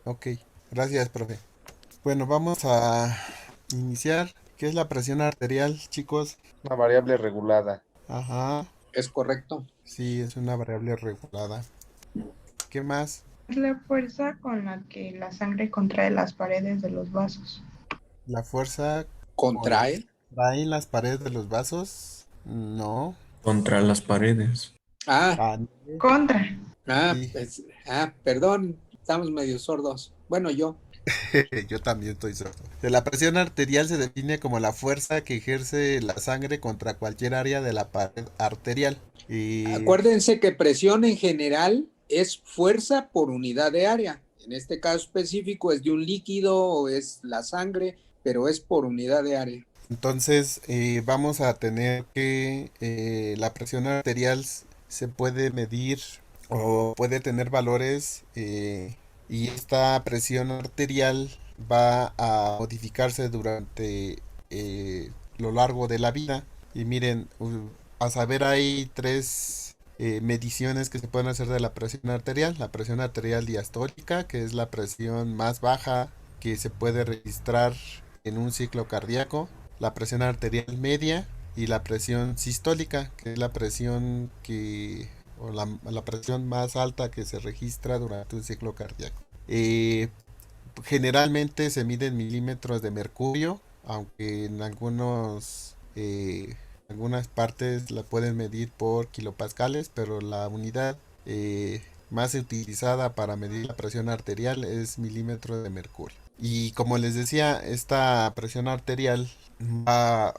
Ok, gracias, profe. Bueno, vamos a iniciar. ¿Qué es la presión arterial, chicos? Una variable regulada. Ajá, ¿Es correcto? sí, es una variable regulada. ¿Qué más? Es la fuerza con la que la sangre contrae las paredes de los vasos. ¿La fuerza con la que ¿Contrae? traen las paredes de los vasos? No. Contra las paredes. Ah, Ah, Contra. sí, perdón, estamos medio sordos. Bueno, yo. yo también estoy sordo. La presión arterial se define como la fuerza que ejerce la sangre contra cualquier área de la pared arterial. Y Acuérdense que presión en general es fuerza por unidad de área. En este caso específico es de un líquido o es la sangre, pero es por unidad de área. entonces vamos a tener que la presión arterial se puede medir o puede tener valores y esta presión arterial va a modificarse durante lo largo de la vida. Y miren, a saber hay tres mediciones que se pueden hacer de la presión arterial. La presión arterial diastólica, que es la presión más baja que se puede registrar en un ciclo cardíaco, la presión arterial media y la presión sistólica, que es la presión que o la presión más alta que se registra durante un ciclo cardíaco. Generalmente se mide en milímetros de mercurio, aunque en algunas partes la pueden medir por kilopascales, pero la unidad más utilizada para medir la presión arterial es milímetro de mercurio. Y como les decía, esta presión arterial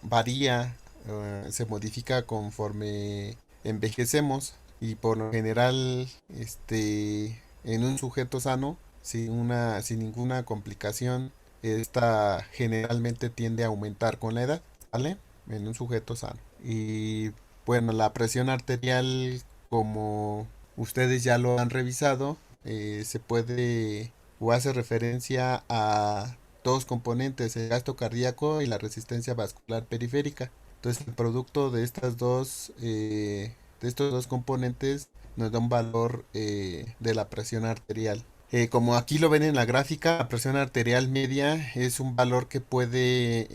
varía, se modifica conforme envejecemos y por lo general, en un sujeto sano, sin ninguna complicación, esta generalmente tiende a aumentar con la edad, ¿vale? En un sujeto sano. Y bueno, la presión arterial, como ustedes ya lo han revisado, se puede o hace referencia a dos componentes, el gasto cardíaco y la resistencia vascular periférica. Entonces, el producto de estos dos componentes nos da un valor de la presión arterial. Como aquí lo ven en la gráfica, la presión arterial media es un valor que puede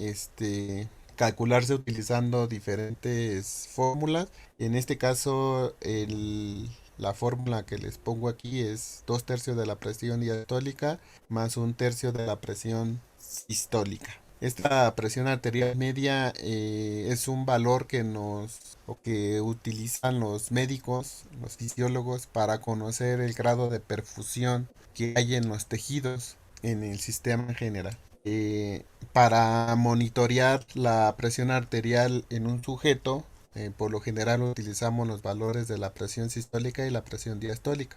calcularse utilizando diferentes fórmulas. En este caso, la fórmula que les pongo aquí es 2 tercios de la presión diastólica más 1 tercio de la presión sistólica. Esta presión arterial media es un valor o que utilizan los médicos, los fisiólogos, para conocer el grado de perfusión que hay en los tejidos en el sistema en general. Eh, para monitorear la presión arterial en un sujeto, por lo general utilizamos los valores de la presión sistólica y la presión diastólica.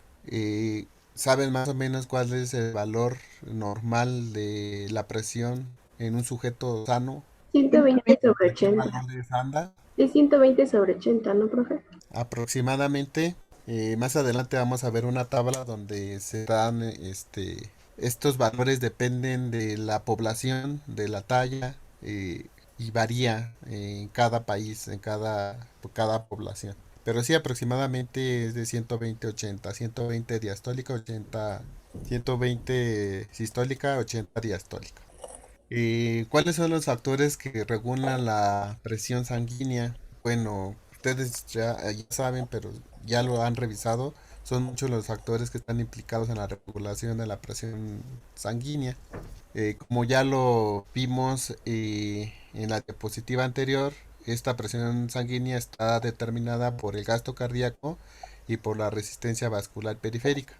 ¿Saben más o menos cuál es el valor normal de la presión en un sujeto sano? 120 sobre ¿De qué 80. valores anda? De 120 sobre 80, ¿no, profe? Aproximadamente. Más adelante vamos a ver una tabla donde se dan estos valores dependen de la población, de la talla y varía en cada país, por cada población. Pero sí, aproximadamente es de 120-80, 120 diastólica, 80, 120 sistólica, 80 diastólica. ¿Cuáles son los factores que regulan la presión sanguínea? Bueno, ustedes ya saben, pero ya lo han revisado. Son muchos los factores que están implicados en la regulación de la presión sanguínea. Como ya lo vimos en la diapositiva anterior, esta presión sanguínea está determinada por el gasto cardíaco y por la resistencia vascular periférica.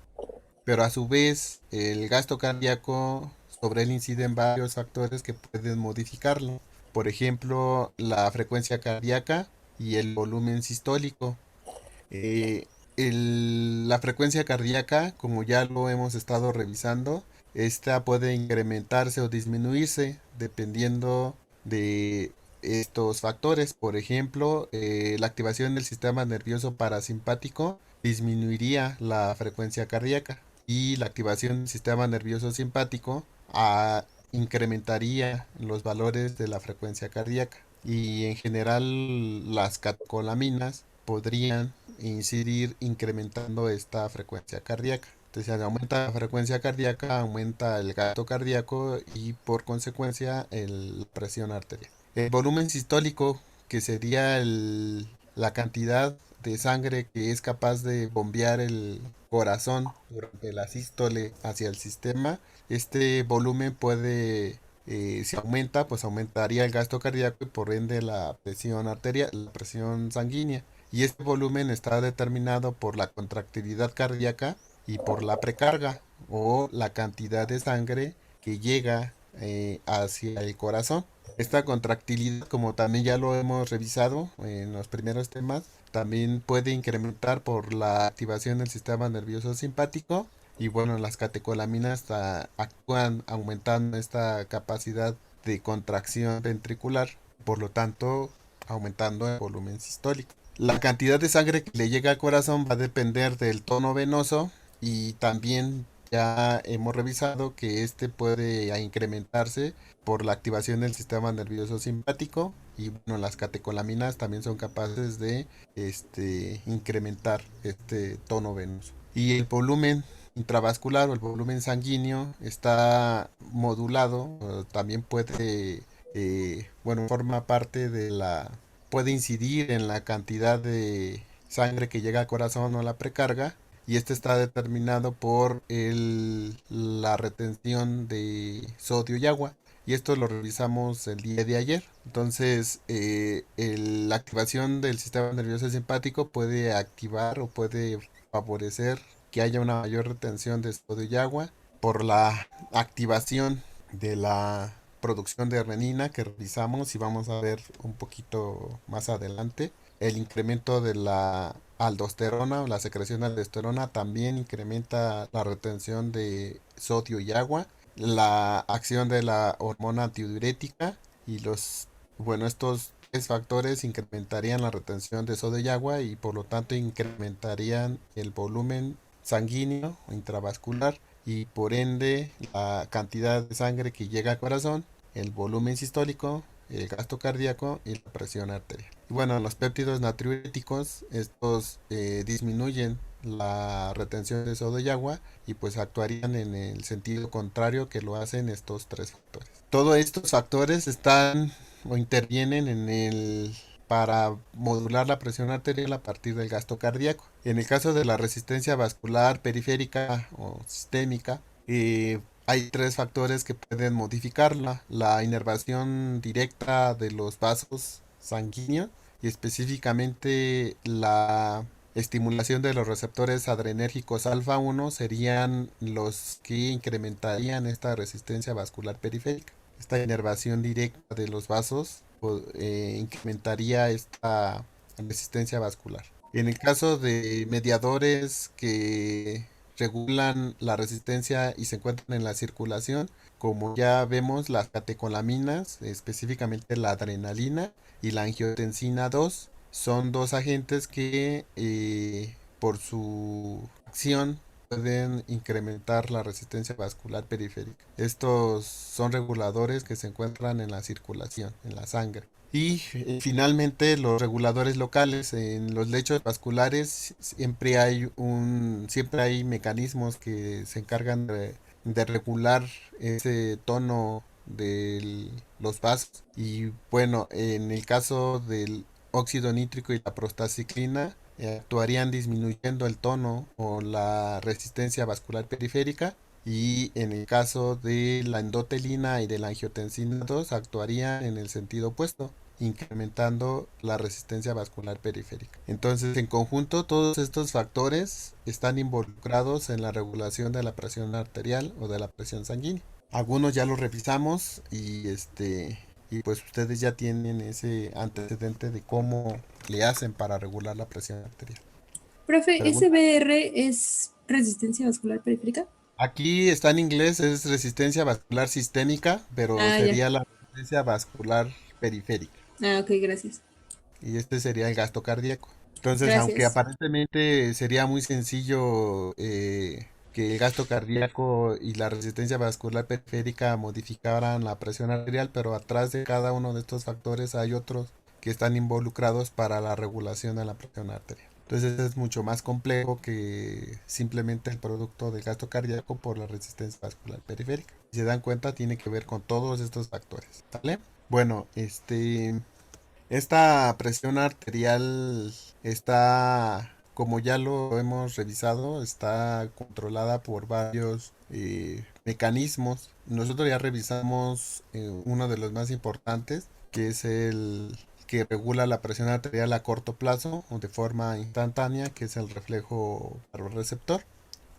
Pero a su vez, el gasto cardíaco sobre él inciden varios factores que pueden modificarlo. Por ejemplo, la frecuencia cardíaca y el volumen sistólico. Eh, la frecuencia cardíaca, como ya lo hemos estado revisando, esta puede incrementarse o disminuirse dependiendo de estos factores. Por ejemplo, la activación del sistema nervioso parasimpático disminuiría la frecuencia cardíaca y la activación del sistema nervioso simpático incrementaría los valores de la frecuencia cardíaca. Y en general las catecolaminas podrían incidir incrementando esta frecuencia cardíaca. Entonces, si aumenta la frecuencia cardíaca, aumenta el gasto cardíaco y por consecuencia la presión arterial. El volumen sistólico, que sería la cantidad de sangre que es capaz de bombear el corazón durante la sístole hacia el sistema, este volumen puede, si aumenta, pues aumentaría el gasto cardíaco y por ende la presión arterial, la presión sanguínea. Y este volumen está determinado por la contractilidad cardíaca y por la precarga o la cantidad de sangre que llega hacia el corazón. Esta contractilidad, como también ya lo hemos revisado en los primeros temas, también puede incrementar por la activación del sistema nervioso simpático y bueno, las catecolaminas actúan aumentando esta capacidad de contracción ventricular, por lo tanto aumentando el volumen sistólico. La cantidad de sangre que le llega al corazón va a depender del tono venoso y también ya hemos revisado que este puede incrementarse por la activación del sistema nervioso simpático y bueno, las catecolaminas también son capaces de incrementar este tono venoso. Y el volumen intravascular o el volumen sanguíneo está modulado, también puede, bueno, forma parte de puede incidir en la cantidad de sangre que llega al corazón o la precarga y este está determinado por la retención de sodio y agua y esto lo revisamos el día de ayer. Entonces, la activación del sistema nervioso simpático puede activar o puede favorecer que haya una mayor retención de sodio y agua por la activación de la producción de renina que revisamos y vamos a ver un poquito más adelante. El incremento de la aldosterona o la secreción de aldosterona también incrementa la retención de sodio y agua. La acción de la hormona antidiurética y bueno, estos tres factores incrementarían la retención de sodio y agua y por lo tanto incrementarían el volumen sanguíneo o intravascular y por ende la cantidad de sangre que llega al corazón, el volumen sistólico, el gasto cardíaco y la presión arterial. Y bueno, los péptidos natriuréticos, estos disminuyen la retención de sodio y agua y pues actuarían en el sentido contrario que lo hacen estos tres factores. Todos estos factores están o intervienen para modular la presión arterial a partir del gasto cardíaco. En el caso de la resistencia vascular periférica o sistémica, hay tres factores que pueden modificarla: la inervación directa de los vasos sanguíneos y específicamente la estimulación de los receptores adrenérgicos alfa 1 serían los que incrementarían esta resistencia vascular periférica. Esta inervación directa de los vasos incrementaría esta resistencia vascular. En el caso de mediadores que regulan la resistencia y se encuentran en la circulación, como ya vemos, las catecolaminas, específicamente la adrenalina y la angiotensina 2, son dos agentes que por su acción pueden incrementar la resistencia vascular periférica. Estos son reguladores que se encuentran en la circulación, en la sangre. Y finalmente los reguladores locales. En los lechos vasculares siempre hay mecanismos que se encargan de regular ese tono de los vasos. Y bueno, en el caso del óxido nítrico y la prostaciclina, actuarían disminuyendo el tono o la resistencia vascular periférica y en el caso de la endotelina y de la angiotensina 2 actuarían en el sentido opuesto, incrementando la resistencia vascular periférica. Entonces, en conjunto, todos estos factores están involucrados en la regulación de la presión arterial o de la presión sanguínea. Algunos ya los revisamos y pues ustedes ya tienen ese antecedente de cómo le hacen para regular la presión arterial. Profe, ¿SVR es resistencia vascular periférica? Aquí está en inglés, es resistencia vascular sistémica, pero sería la resistencia vascular periférica. Ok, gracias. Y este sería el gasto cardíaco. Entonces, Gracias. aunque aparentemente sería muy sencillo que el gasto cardíaco y la resistencia vascular periférica modificaran la presión arterial, pero atrás de cada uno de estos factores hay otros que están involucrados para la regulación de la presión arterial. Entonces es mucho más complejo que simplemente el producto del gasto cardíaco por la resistencia vascular periférica. Si se dan cuenta, tiene que ver con todos estos factores, ¿vale? Bueno, esta presión arterial está, como ya lo hemos revisado, está controlada por varios mecanismos. Nosotros ya revisamos uno de los más importantes, que es el que regula la presión arterial a corto plazo o de forma instantánea, que es el reflejo baroreceptor.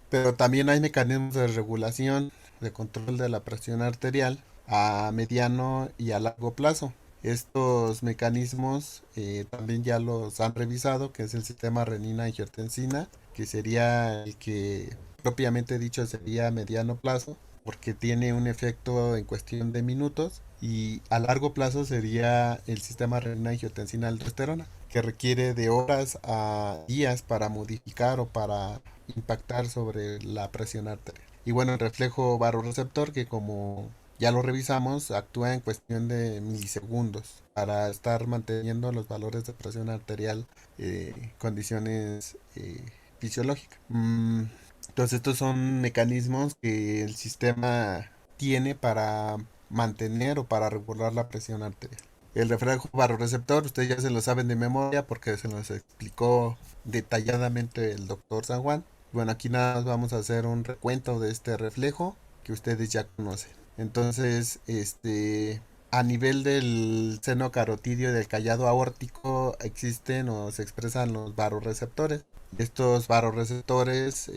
Pero también hay mecanismos de regulación, de control de la presión arterial a mediano y a largo plazo. Estos mecanismos también ya los han revisado, que es el sistema renina-angiotensina, que sería el que propiamente dicho sería a mediano plazo, porque tiene un efecto en cuestión de minutos, y a largo plazo sería el sistema renina-angiotensina-aldosterona, que requiere de horas a días para modificar o para impactar sobre la presión arterial. Y bueno, el reflejo baroreceptor, que como ya lo revisamos, actúa en cuestión de milisegundos para estar manteniendo los valores de presión arterial condiciones fisiológicas. Entonces estos son mecanismos que el sistema tiene para mantener o para regular la presión arterial. El reflejo baroreceptor, ustedes ya se lo saben de memoria porque se los explicó detalladamente el doctor San Juan. Bueno, aquí nada más vamos a hacer un recuento de este reflejo que ustedes ya conocen. Entonces, a nivel del seno carotidio y del callado aórtico existen o se expresan los baroreceptores. Estos baroreceptores,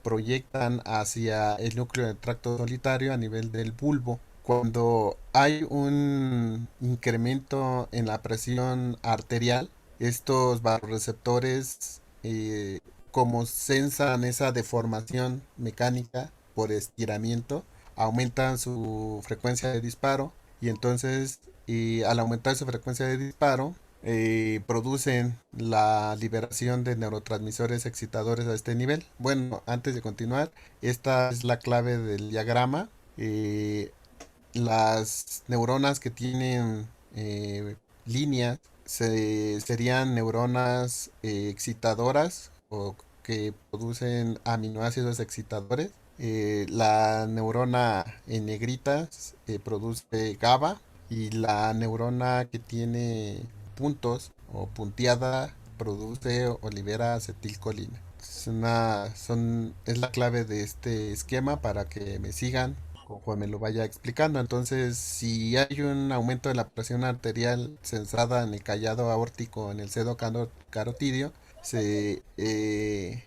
proyectan hacia el núcleo del tracto solitario a nivel del bulbo. Cuando hay un incremento en la presión arterial, estos baroreceptores, como sensan esa deformación mecánica por estiramiento, aumentan su frecuencia de disparo, y entonces al aumentar su frecuencia de disparo producen la liberación de neurotransmisores excitadores a este nivel. Bueno, antes de continuar, esta es la clave del diagrama. Las neuronas que tienen líneas serían neuronas excitadoras o que producen aminoácidos excitadores. La neurona en negrita produce GABA, y la neurona que tiene puntos o punteada produce o libera acetilcolina. Es la clave de este esquema para que me sigan conforme lo vaya explicando. Entonces, si hay un aumento de la presión arterial sensada en el callado aórtico, en el seno carotidio, se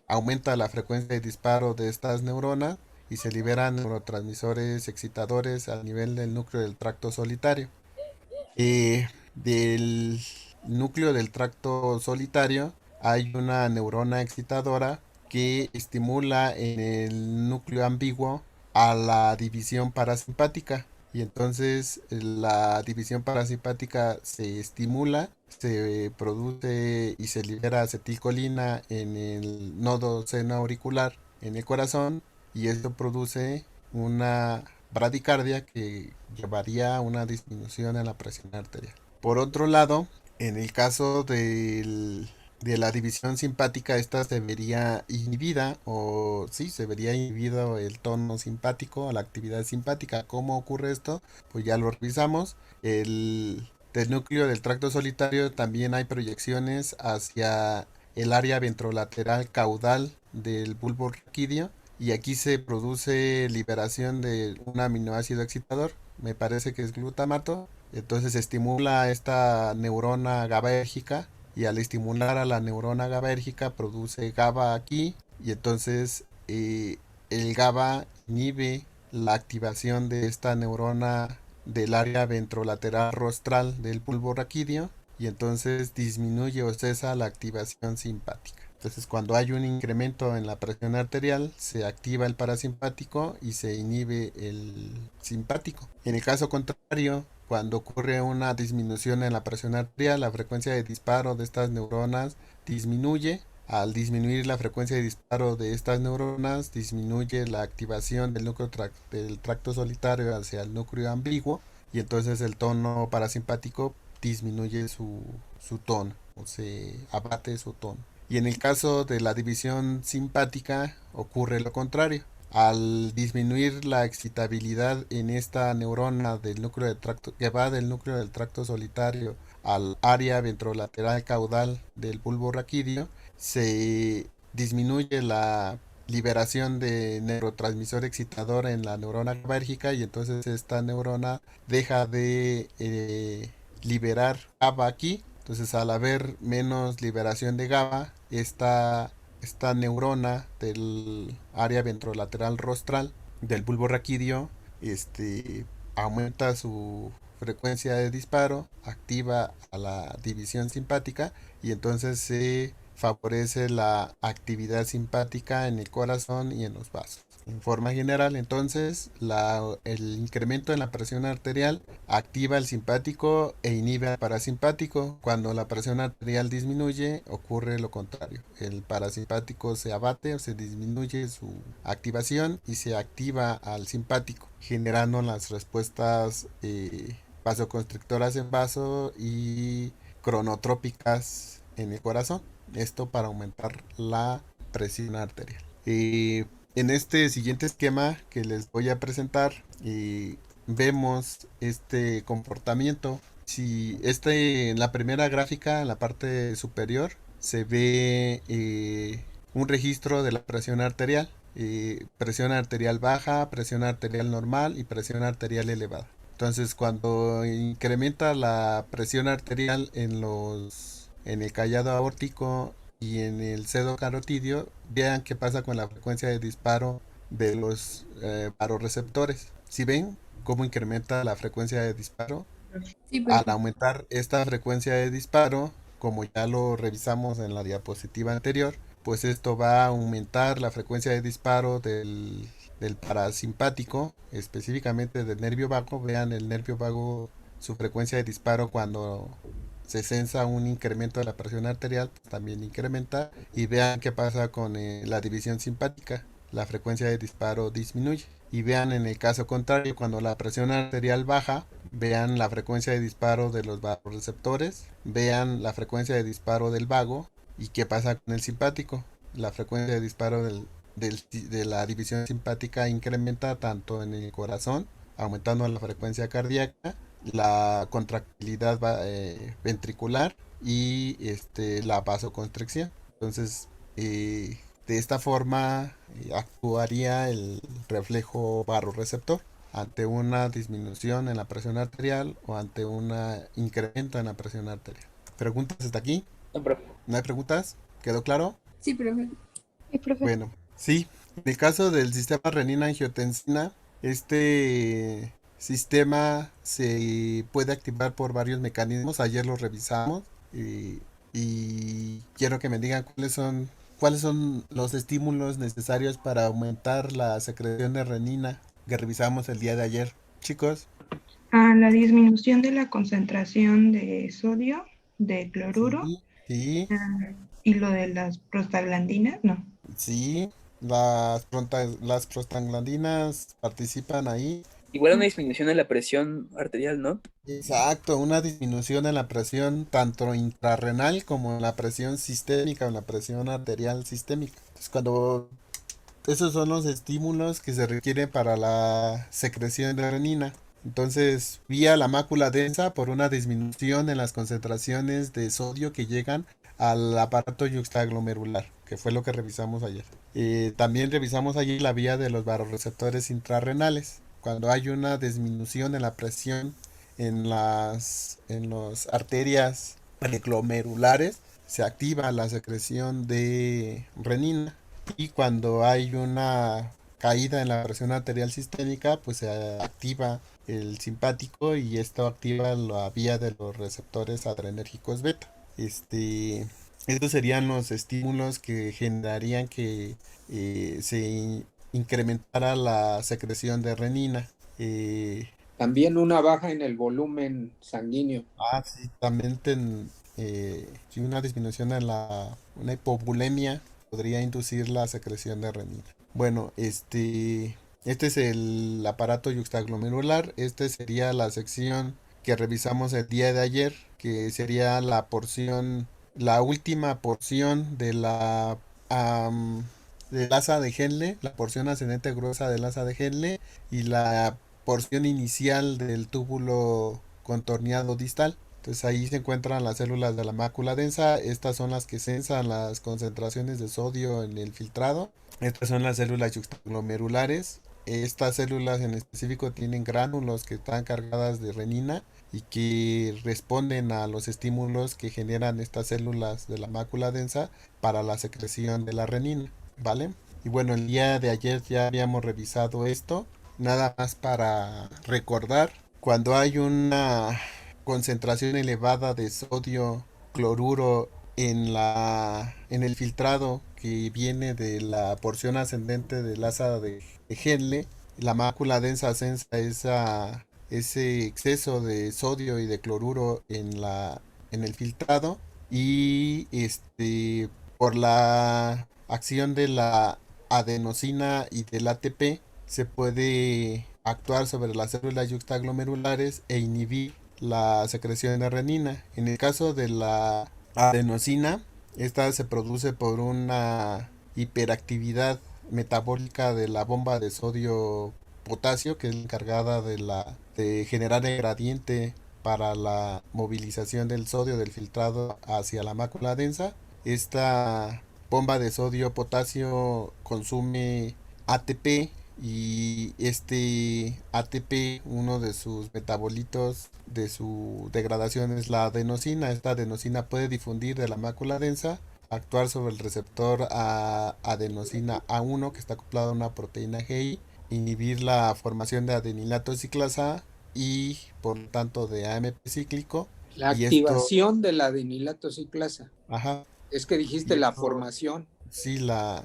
aumenta la frecuencia de disparo de estas neuronas y se liberan neurotransmisores excitadores a nivel del núcleo del tracto solitario. Del núcleo del tracto solitario hay una neurona excitadora que estimula en el núcleo ambiguo a la división parasimpática, y entonces la división parasimpática se estimula, se produce y se libera acetilcolina en el nodo seno auricular en el corazón, y esto produce una bradicardia que llevaría a una disminución en la presión arterial. Por otro lado, en el caso de la división simpática, esta se vería inhibida, o sí, se vería inhibido el tono simpático, la actividad simpática. ¿Cómo ocurre esto? Pues ya lo revisamos. Del núcleo del tracto solitario también hay proyecciones hacia el área ventrolateral caudal del bulbo raquídeo, y aquí se produce liberación de un aminoácido excitador, me parece que es glutamato. Entonces se estimula esta neurona GABAérgica, y al estimular a la neurona GABAérgica produce GABA aquí, y entonces el GABA inhibe la activación de esta neurona del área ventrolateral rostral del bulbo raquídeo, y entonces disminuye o cesa la activación simpática. Entonces, cuando hay un incremento en la presión arterial, se activa el parasimpático y se inhibe el simpático. En el caso contrario, cuando ocurre una disminución en la presión arterial, la frecuencia de disparo de estas neuronas disminuye. Al disminuir la frecuencia de disparo de estas neuronas, disminuye la activación del núcleo del tracto solitario hacia el núcleo ambiguo, y entonces el tono parasimpático disminuye su tono. se abate su tono. Y en el caso de la división simpática ocurre lo contrario. Al disminuir la excitabilidad en esta neurona del núcleo del tracto, que va del núcleo del tracto solitario al área ventrolateral caudal del bulbo raquídeo, se disminuye la liberación de neurotransmisor excitador en la neurona GABAérgica y entonces esta neurona deja de liberar GABA aquí. Entonces al haber menos liberación de GABA, esta neurona del área ventrolateral rostral del bulbo raquídeo aumenta su frecuencia de disparo, activa a la división simpática y entonces se favorece la actividad simpática en el corazón y en los vasos. En forma general, entonces, el incremento en la presión arterial activa el simpático e inhibe al parasimpático. Cuando la presión arterial disminuye, ocurre lo contrario. El parasimpático se abate o se disminuye su activación y se activa al simpático, generando las respuestas vasoconstrictoras en vaso y cronotrópicas en el corazón. Esto para aumentar la presión arterial. En este siguiente esquema que les voy a presentar, vemos este comportamiento. Si en la primera gráfica, en la parte superior, se ve un registro de la presión arterial baja, presión arterial normal y presión arterial elevada. Entonces, cuando incrementa la presión arterial en el callado aórtico y en el sedo carotidio, vean qué pasa con la frecuencia de disparo de los baroreceptores. ¿Sí ven cómo incrementa la frecuencia de disparo? Sí, Al profe. aumentar esta frecuencia de disparo, como ya lo revisamos en la diapositiva anterior, pues esto va a aumentar la frecuencia de disparo del parasimpático, específicamente del nervio vago. Vean el nervio vago, su frecuencia de disparo cuando se sensa un incremento de la presión arterial, pues también incrementa. Y vean qué pasa con la división simpática. La frecuencia de disparo disminuye. Y vean en el caso contrario, cuando la presión arterial baja, vean la frecuencia de disparo de los vasoreceptores, vean la frecuencia de disparo del vago y qué pasa con el simpático. La frecuencia de disparo de la división simpática incrementa tanto en el corazón, aumentando la frecuencia cardíaca, la contractilidad ventricular y la vasoconstricción. Entonces, de esta forma actuaría el reflejo barorreceptor ante una disminución en la presión arterial o ante un incremento en la presión arterial. ¿Preguntas hasta aquí? No, profe. ¿No hay preguntas? ¿Quedó claro? Sí, profe. Sí, profe. Bueno, sí. En el caso del sistema renina-angiotensina, este sistema se puede activar por varios mecanismos. Ayer lo revisamos y quiero que me digan cuáles son los estímulos necesarios para aumentar la secreción de renina que revisamos el día de ayer. Chicos, La disminución de la concentración de sodio, de cloruro, sí, sí, y lo de las prostaglandinas, no. sí. Las prostaglandinas participan ahí. Igual una disminución en la presión arterial, ¿no? Exacto, una disminución en la presión tanto intrarrenal como en la presión sistémica o en la presión arterial sistémica. Entonces, esos son los estímulos que se requieren para la secreción de renina. Entonces, vía la mácula densa por una disminución en las concentraciones de sodio que llegan al aparato yuxtaglomerular, que fue lo que revisamos ayer. También revisamos allí la vía de los vasoreceptores intrarrenales. Cuando hay una disminución en la presión en las arterias preglomerulares, se activa la secreción de renina. Y cuando hay una caída en la presión arterial sistémica, pues se activa el simpático y esto activa la vía de los receptores adrenérgicos beta. Estos serían los estímulos que generarían que se incrementara la secreción de renina. También una baja en el volumen sanguíneo. Sí, también si una disminución en una hipovolemia podría inducir la secreción de renina. Bueno, este es el aparato yuxtaglomerular. Este sería la sección que revisamos el día de ayer, que sería la porción la última porción del asa de Henle, la porción ascendente gruesa del asa de Henle y la porción inicial del túbulo contorneado distal. Entonces ahí se encuentran las células de la mácula densa. Estas son las que censan las concentraciones de sodio en el filtrado. Estas son las células yuxtaglomerulares. Estas células en específico tienen gránulos que están cargadas de renina y que responden a los estímulos que generan estas células de la mácula densa para la secreción de la renina, ¿vale? Y bueno, el día de ayer ya habíamos revisado esto. Nada más para recordar, cuando hay una concentración elevada de sodio cloruro en el filtrado que viene de la porción ascendente del asa de Henle, la mácula densa sensa ese exceso de sodio y de cloruro en el filtrado y por la acción de la adenosina y del ATP se puede actuar sobre las células yuxtaglomerulares e inhibir la secreción de renina. En el caso de la adenosina, esta se produce por una hiperactividad metabólica de la bomba de sodio potasio, que es la encargada de generar el gradiente para la movilización del sodio del filtrado hacia la mácula densa. Esta bomba de sodio potasio consume ATP y este ATP, uno de sus metabolitos de su degradación es la adenosina. Esta adenosina puede difundir de la mácula densa, actuar sobre el receptor adenosina A1 que está acoplado a una proteína GI, inhibir la formación de adenilato ciclasa y por lo tanto de AMP cíclico. La Y esto, activación de la adenilato ciclasa. ajá, Es que dijiste y la esto, formación. sí, la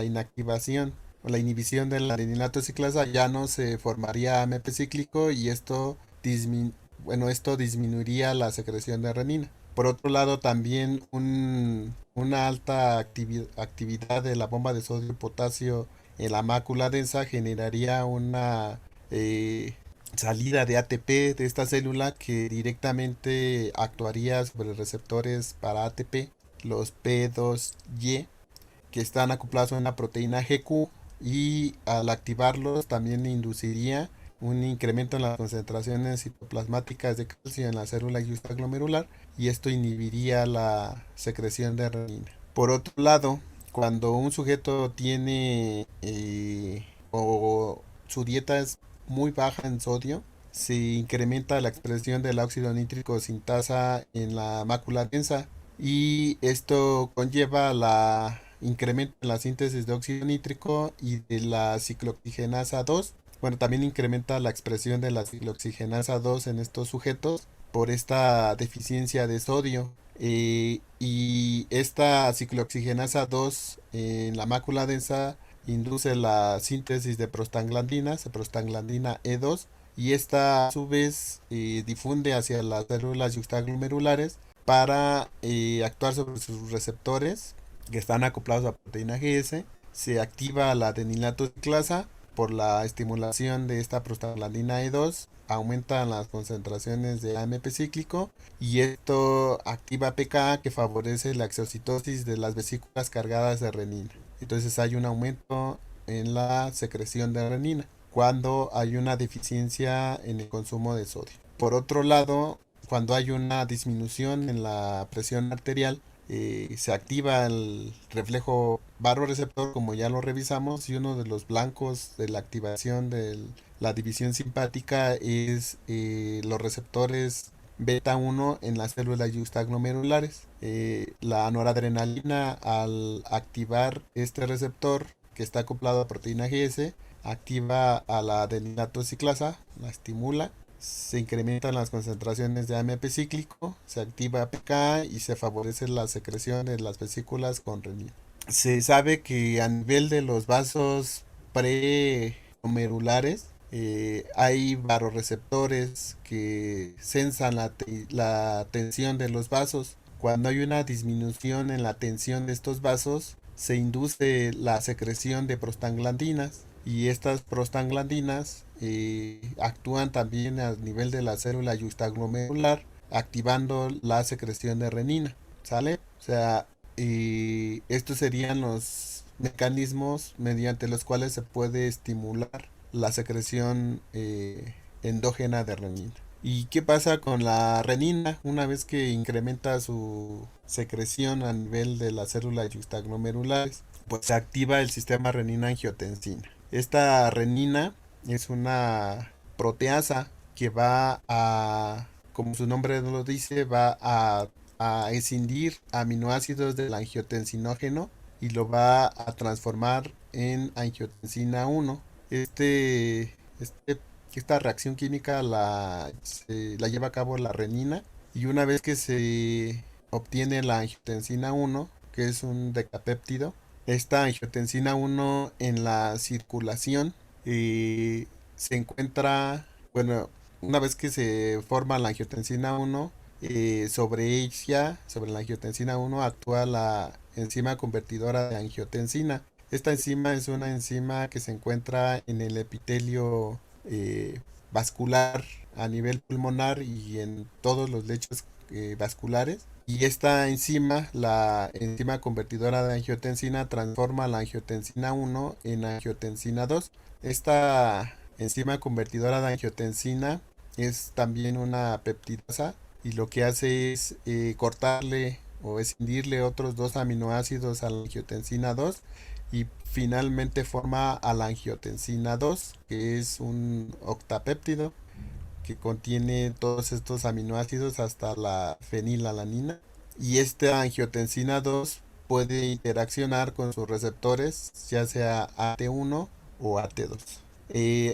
inactivación o la inhibición del adenilato ciclasa ya no se formaría AMP cíclico y esto disminuiría la secreción de renina. Por otro lado, también una alta actividad de la bomba de sodio potasio en la mácula densa generaría una salida de ATP de esta célula que directamente actuaría sobre receptores para ATP, los P2Y, que están acoplados a una proteína GQ, y al activarlos también induciría un incremento en las concentraciones citoplasmáticas de calcio en la célula yuxtaglomerular y esto inhibiría la secreción de renina. Por otro lado, cuando un sujeto tiene o su dieta es muy baja en sodio, se incrementa la expresión del óxido nítrico sintasa en la mácula densa y esto conlleva la incremento en la síntesis de óxido nítrico y de la ciclooxigenasa 2. Bueno, también incrementa la expresión de la ciclooxigenasa 2 en estos sujetos por esta deficiencia de sodio. Y esta ciclooxigenasa 2 en la mácula densa induce la síntesis de prostaglandinas, de prostaglandina E2, y esta a su vez difunde hacia las células yuxtaglomerulares para actuar sobre sus receptores que están acoplados a proteína GS. Se activa la adenilato ciclasa por la estimulación de esta prostaglandina E2, aumentan las concentraciones de AMP cíclico y esto activa PKA que favorece la exocitosis de las vesículas cargadas de renina. Entonces hay un aumento en la secreción de renina cuando hay una deficiencia en el consumo de sodio. Por otro lado, cuando hay una disminución en la presión arterial, se activa el reflejo baroreceptor, como ya lo revisamos, y uno de los blancos de la activación de la división simpática es los receptores beta 1 en las células yuxtaglomerulares. La noradrenalina, al activar este receptor que está acoplado a proteína GS, activa a la adenilato ciclasa, la estimula, se incrementan las concentraciones de AMP cíclico, se activa PK y se favorece la secreción de las vesículas con renina. Se sabe que a nivel de los vasos preglomerulares hay varoreceptores que sensan la tensión de los vasos. Cuando hay una disminución en la tensión de estos vasos, se induce la secreción de prostaglandinas y estas prostaglandinas actúan también a nivel de la célula yuxtaglomerular, activando la secreción de renina. ¿sale? O sea, y estos serían los mecanismos mediante los cuales se puede estimular la secreción endógena de renina. ¿Y qué pasa con la renina? Una vez que incrementa su secreción a nivel de las células yuxtaglomerulares, pues se activa el sistema renina-angiotensina. Esta renina es una proteasa que va a, como su nombre lo dice, va a escindir aminoácidos del angiotensinógeno y lo va a transformar en angiotensina 1. Esta reacción química la lleva a cabo la renina, y una vez que se obtiene la angiotensina 1, que es un decapéptido, esta angiotensina 1 en la circulación se encuentra, bueno, una vez que se forma la angiotensina 1, sobre ella, sobre la angiotensina 1, actúa la enzima convertidora de angiotensina. Esta enzima es una enzima que se encuentra en el epitelio vascular a nivel pulmonar y en todos los lechos vasculares. Y esta enzima, la enzima convertidora de angiotensina, transforma la angiotensina 1 en angiotensina 2. Esta enzima convertidora de angiotensina es también una peptidasa, y lo que hace es cortarle o escindirle otros dos aminoácidos a la angiotensina 2, y finalmente forma a la angiotensina 2, que es un octapéptido que contiene todos estos aminoácidos hasta la fenilalanina. Y esta angiotensina 2 puede interaccionar con sus receptores, ya sea AT1 o AT2.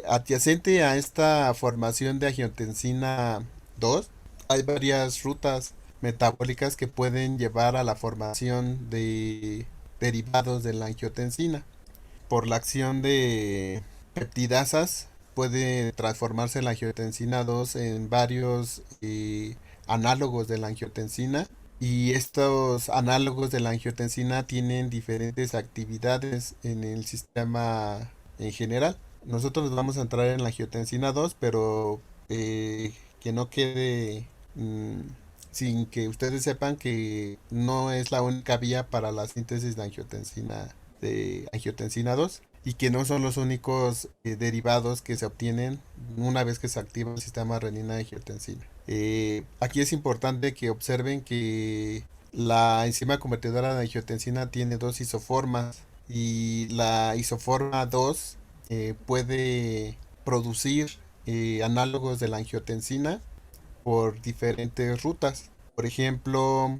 Adyacente a esta formación de angiotensina 2, hay varias rutas metabólicas que pueden llevar a la formación de derivados de la angiotensina. Por la acción de peptidasas puede transformarse la angiotensina 2 en varios análogos de la angiotensina, y estos análogos de la angiotensina tienen diferentes actividades en el sistema en general. Nosotros vamos a entrar en la angiotensina 2, pero que no quede sin que ustedes sepan que no es la única vía para la síntesis de angiotensina 2, y que no son los únicos derivados que se obtienen una vez que se activa el sistema renina-angiotensina. Aquí es importante que observen que la enzima convertidora de angiotensina tiene dos isoformas, y la isoforma 2 puede producir análogos de la angiotensina por diferentes rutas. Por ejemplo,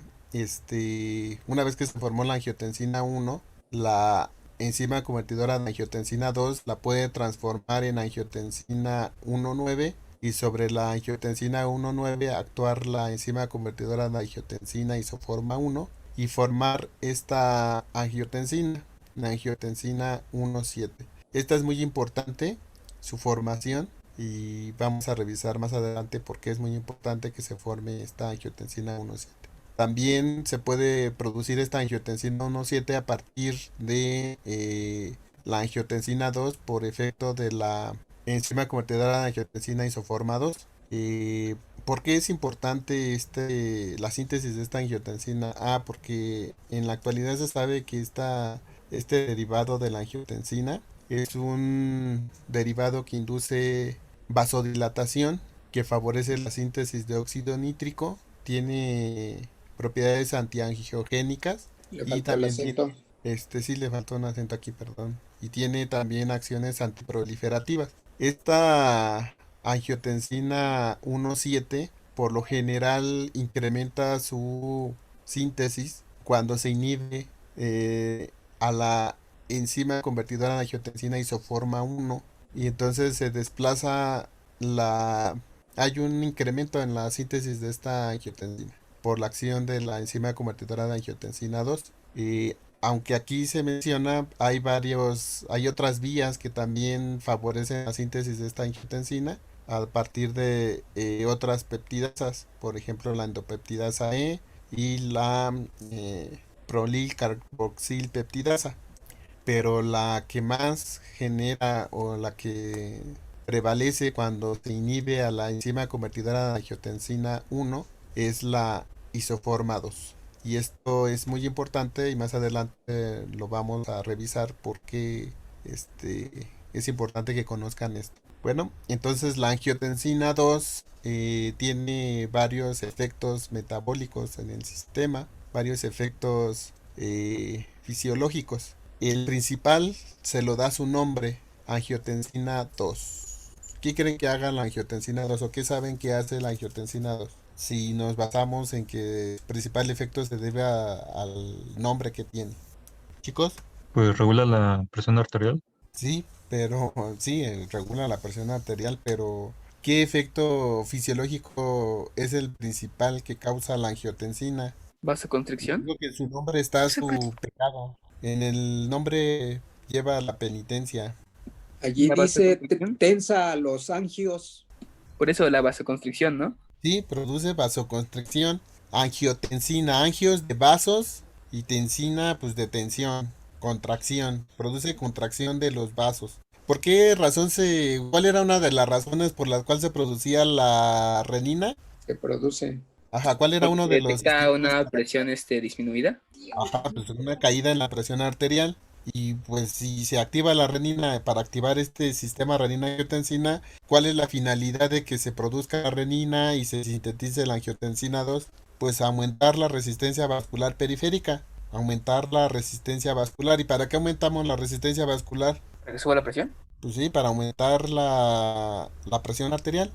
una vez que se formó la angiotensina 1, la enzima convertidora de angiotensina 2 la puede transformar en angiotensina 1,9, y sobre la angiotensina 1,9 actuar la enzima convertidora de angiotensina isoforma 1 y formar esta angiotensina, la angiotensina 1,7. Esta es muy importante, su formación, y vamos a revisar más adelante por qué es muy importante que se forme esta angiotensina 1,7. También se puede producir esta angiotensina 1,7 a partir de la angiotensina 2 por efecto de la enzima convertidora de angiotensina isoforma 2. ¿Por qué es importante la síntesis de esta angiotensina? Porque en la actualidad se sabe que este derivado de la angiotensina es un derivado que induce vasodilatación, que favorece la síntesis de óxido nítrico, tiene propiedades antiangiogénicas, Le y falta el también acento. sí le faltó un acento aquí, perdón, y tiene también acciones antiproliferativas. Esta angiotensina 1,7 por lo general incrementa su síntesis cuando se inhibe a la enzima convertidora de angiotensina isoforma 1, y entonces se desplaza hay un incremento en la síntesis de esta angiotensina por la acción de la enzima convertidora de angiotensina 2. Y aunque aquí se menciona, hay otras vías que también favorecen la síntesis de esta angiotensina a partir de otras peptidasas, por ejemplo la endopeptidasa E y la prolil carboxil peptidasa. Pero la que más genera, o la que prevalece cuando se inhibe a la enzima convertidora de angiotensina 1, es la isoforma 2. Y esto es muy importante y más adelante lo vamos a revisar porque es importante que conozcan esto. Bueno, entonces la angiotensina 2 tiene varios efectos metabólicos en el sistema, varios efectos fisiológicos. El principal se lo da su nombre, angiotensina 2. ¿Qué creen que haga la angiotensina 2 o qué saben que hace la angiotensina 2? Si nos basamos en que el principal efecto se debe al nombre que tiene. Chicos, Pues regula la presión arterial. sí, pero sí, regula la presión arterial, pero ¿qué efecto fisiológico es el principal que causa la angiotensina? ¿Vasoconstricción? Digo que en su nombre está su pecado. En el nombre lleva la penitencia. Allí ¿La dice vasoconstricción? tensa a los angios. Por eso la vasoconstricción, ¿no? Sí, produce vasoconstricción. Angiotensina, angios de vasos y tensina, pues de tensión, contracción. Produce contracción de los vasos. ¿Por qué razón cuál era una de las razones por las cuales se producía la renina? Se produce. Ajá, ¿cuál era Porque uno de los detecta estímulos? una presión disminuida. Ajá, pues una caída en la presión arterial. Y pues si se activa la renina para activar este sistema renina-angiotensina, ¿cuál es la finalidad de que se produzca la renina y se sintetice la angiotensina 2? Pues aumentar la resistencia vascular periférica, aumentar la resistencia vascular. ¿Y para qué aumentamos la resistencia vascular? ¿Para que suba la presión? Pues sí, para aumentar la presión arterial,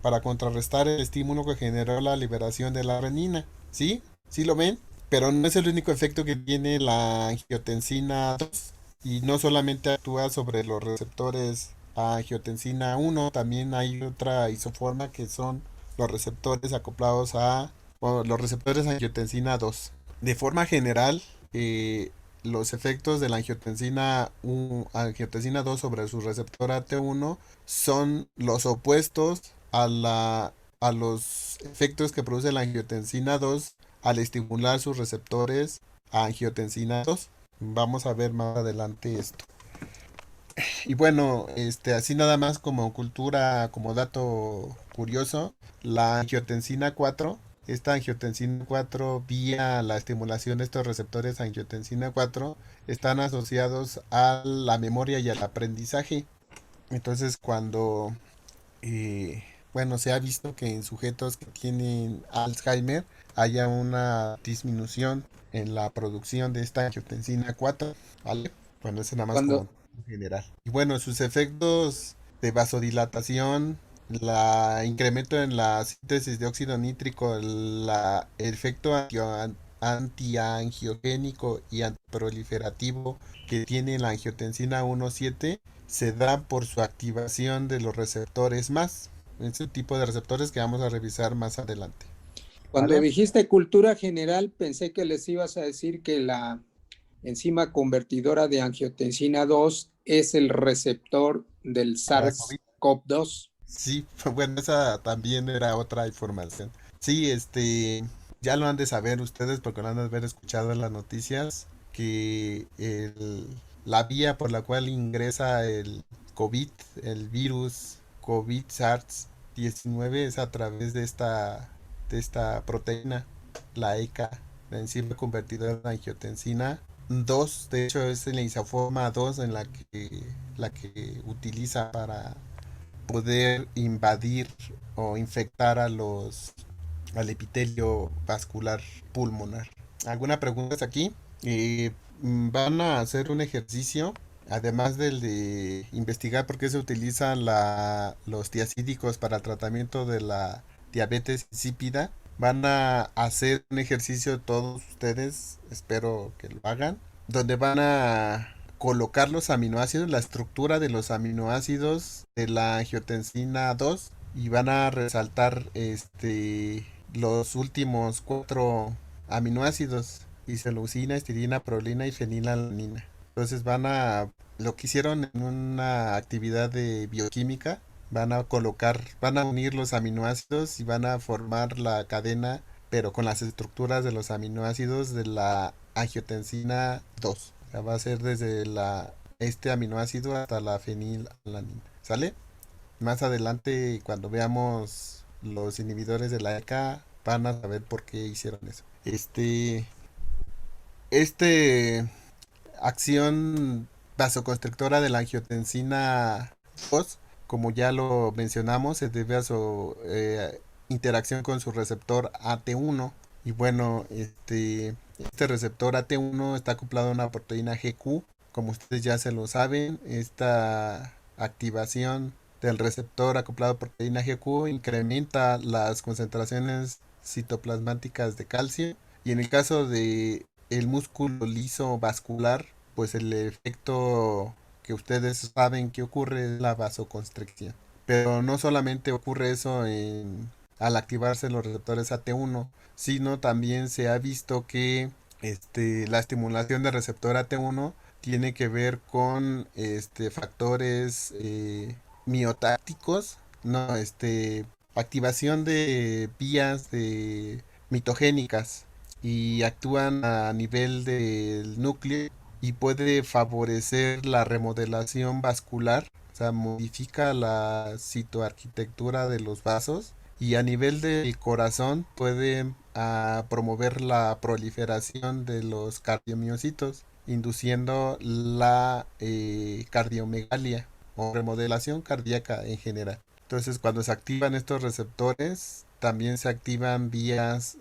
para contrarrestar el estímulo que generó la liberación de la renina. ¿Sí? ¿Sí lo ven? Pero no es el único efecto que tiene la angiotensina 2 y no solamente actúa sobre los receptores a angiotensina 1, también hay otra isoforma que son los receptores acoplados bueno, los receptores angiotensina 2. De forma general, los efectos de la angiotensina 2 sobre su receptor AT1 son los opuestos a los efectos que produce la angiotensina 2 al estimular sus receptores a angiotensina 2. Vamos a ver más adelante esto. Y bueno, así nada más como cultura, como dato curioso, la angiotensina 4, esta angiotensina 4 vía la estimulación de estos receptores angiotensina 4 están asociados a la memoria y al aprendizaje. Entonces bueno, se ha visto que en sujetos que tienen Alzheimer haya una disminución en la producción de esta angiotensina 4, ¿vale? Bueno, eso nada más como Cuando, en general. Y bueno, sus efectos de vasodilatación, la incremento en la síntesis de óxido nítrico, el efecto antiangiogénico y antiproliferativo que tiene la angiotensina 1,7 se da por su activación de los receptores más. Ese tipo de receptores que vamos a revisar más adelante. cuando ¿Vale? dijiste cultura general, pensé que les ibas a decir que la enzima convertidora de angiotensina 2 es el receptor del Para COVID. SARS-CoV-2. Sí, bueno, esa también era otra información. Sí, ya lo han de saber ustedes porque lo han de haber escuchado en las noticias que la vía por la cual ingresa el COVID, el virus COVID SARS-19 es a través de esta proteína, la ECA, la enzima convertidora de angiotensina 2. De hecho, es en la isoforma 2 en la que utiliza para poder invadir o infectar al epitelio vascular pulmonar. ¿Alguna pregunta aquí? Van a hacer un ejercicio, además del de investigar por qué se utilizan los tiacídicos para el tratamiento de la diabetes insípida. Van a hacer un ejercicio todos ustedes, espero que lo hagan, donde van a colocar los aminoácidos, la estructura de los aminoácidos de la angiotensina 2 y van a resaltar los últimos 4 aminoácidos: isoleucina, estirina, prolina y fenilalanina. Entonces lo que hicieron en una actividad de bioquímica, van a unir los aminoácidos y van a formar la cadena, pero con las estructuras de los aminoácidos de la angiotensina 2. O sea, va a ser desde este aminoácido hasta la fenilalanina. ¿Sale? Más adelante, cuando veamos los inhibidores de la ECA, van a saber por qué hicieron eso. Este acción vasoconstrictora de la angiotensina 2, como ya lo mencionamos, se debe a su interacción con su receptor AT1. Y bueno, este receptor AT1 está acoplado a una proteína GQ. Como ustedes ya se lo saben, esta activación del receptor acoplado a proteína GQ incrementa las concentraciones citoplasmáticas de calcio. Y en el caso de el músculo liso vascular, pues el efecto que ustedes saben que ocurre es la vasoconstricción. Pero no solamente ocurre eso al activarse los receptores AT1, sino también se ha visto que la estimulación del receptor AT1 tiene que ver con factores miotácticos, no, activación de vías mitogénicas y actúan a nivel del núcleo y puede favorecer la remodelación vascular, o sea, modifica la citoarquitectura de los vasos y a nivel del corazón puede promover la proliferación de los cardiomiocitos, induciendo la cardiomegalia o remodelación cardíaca en general. Entonces, cuando se activan estos receptores, también se activan vías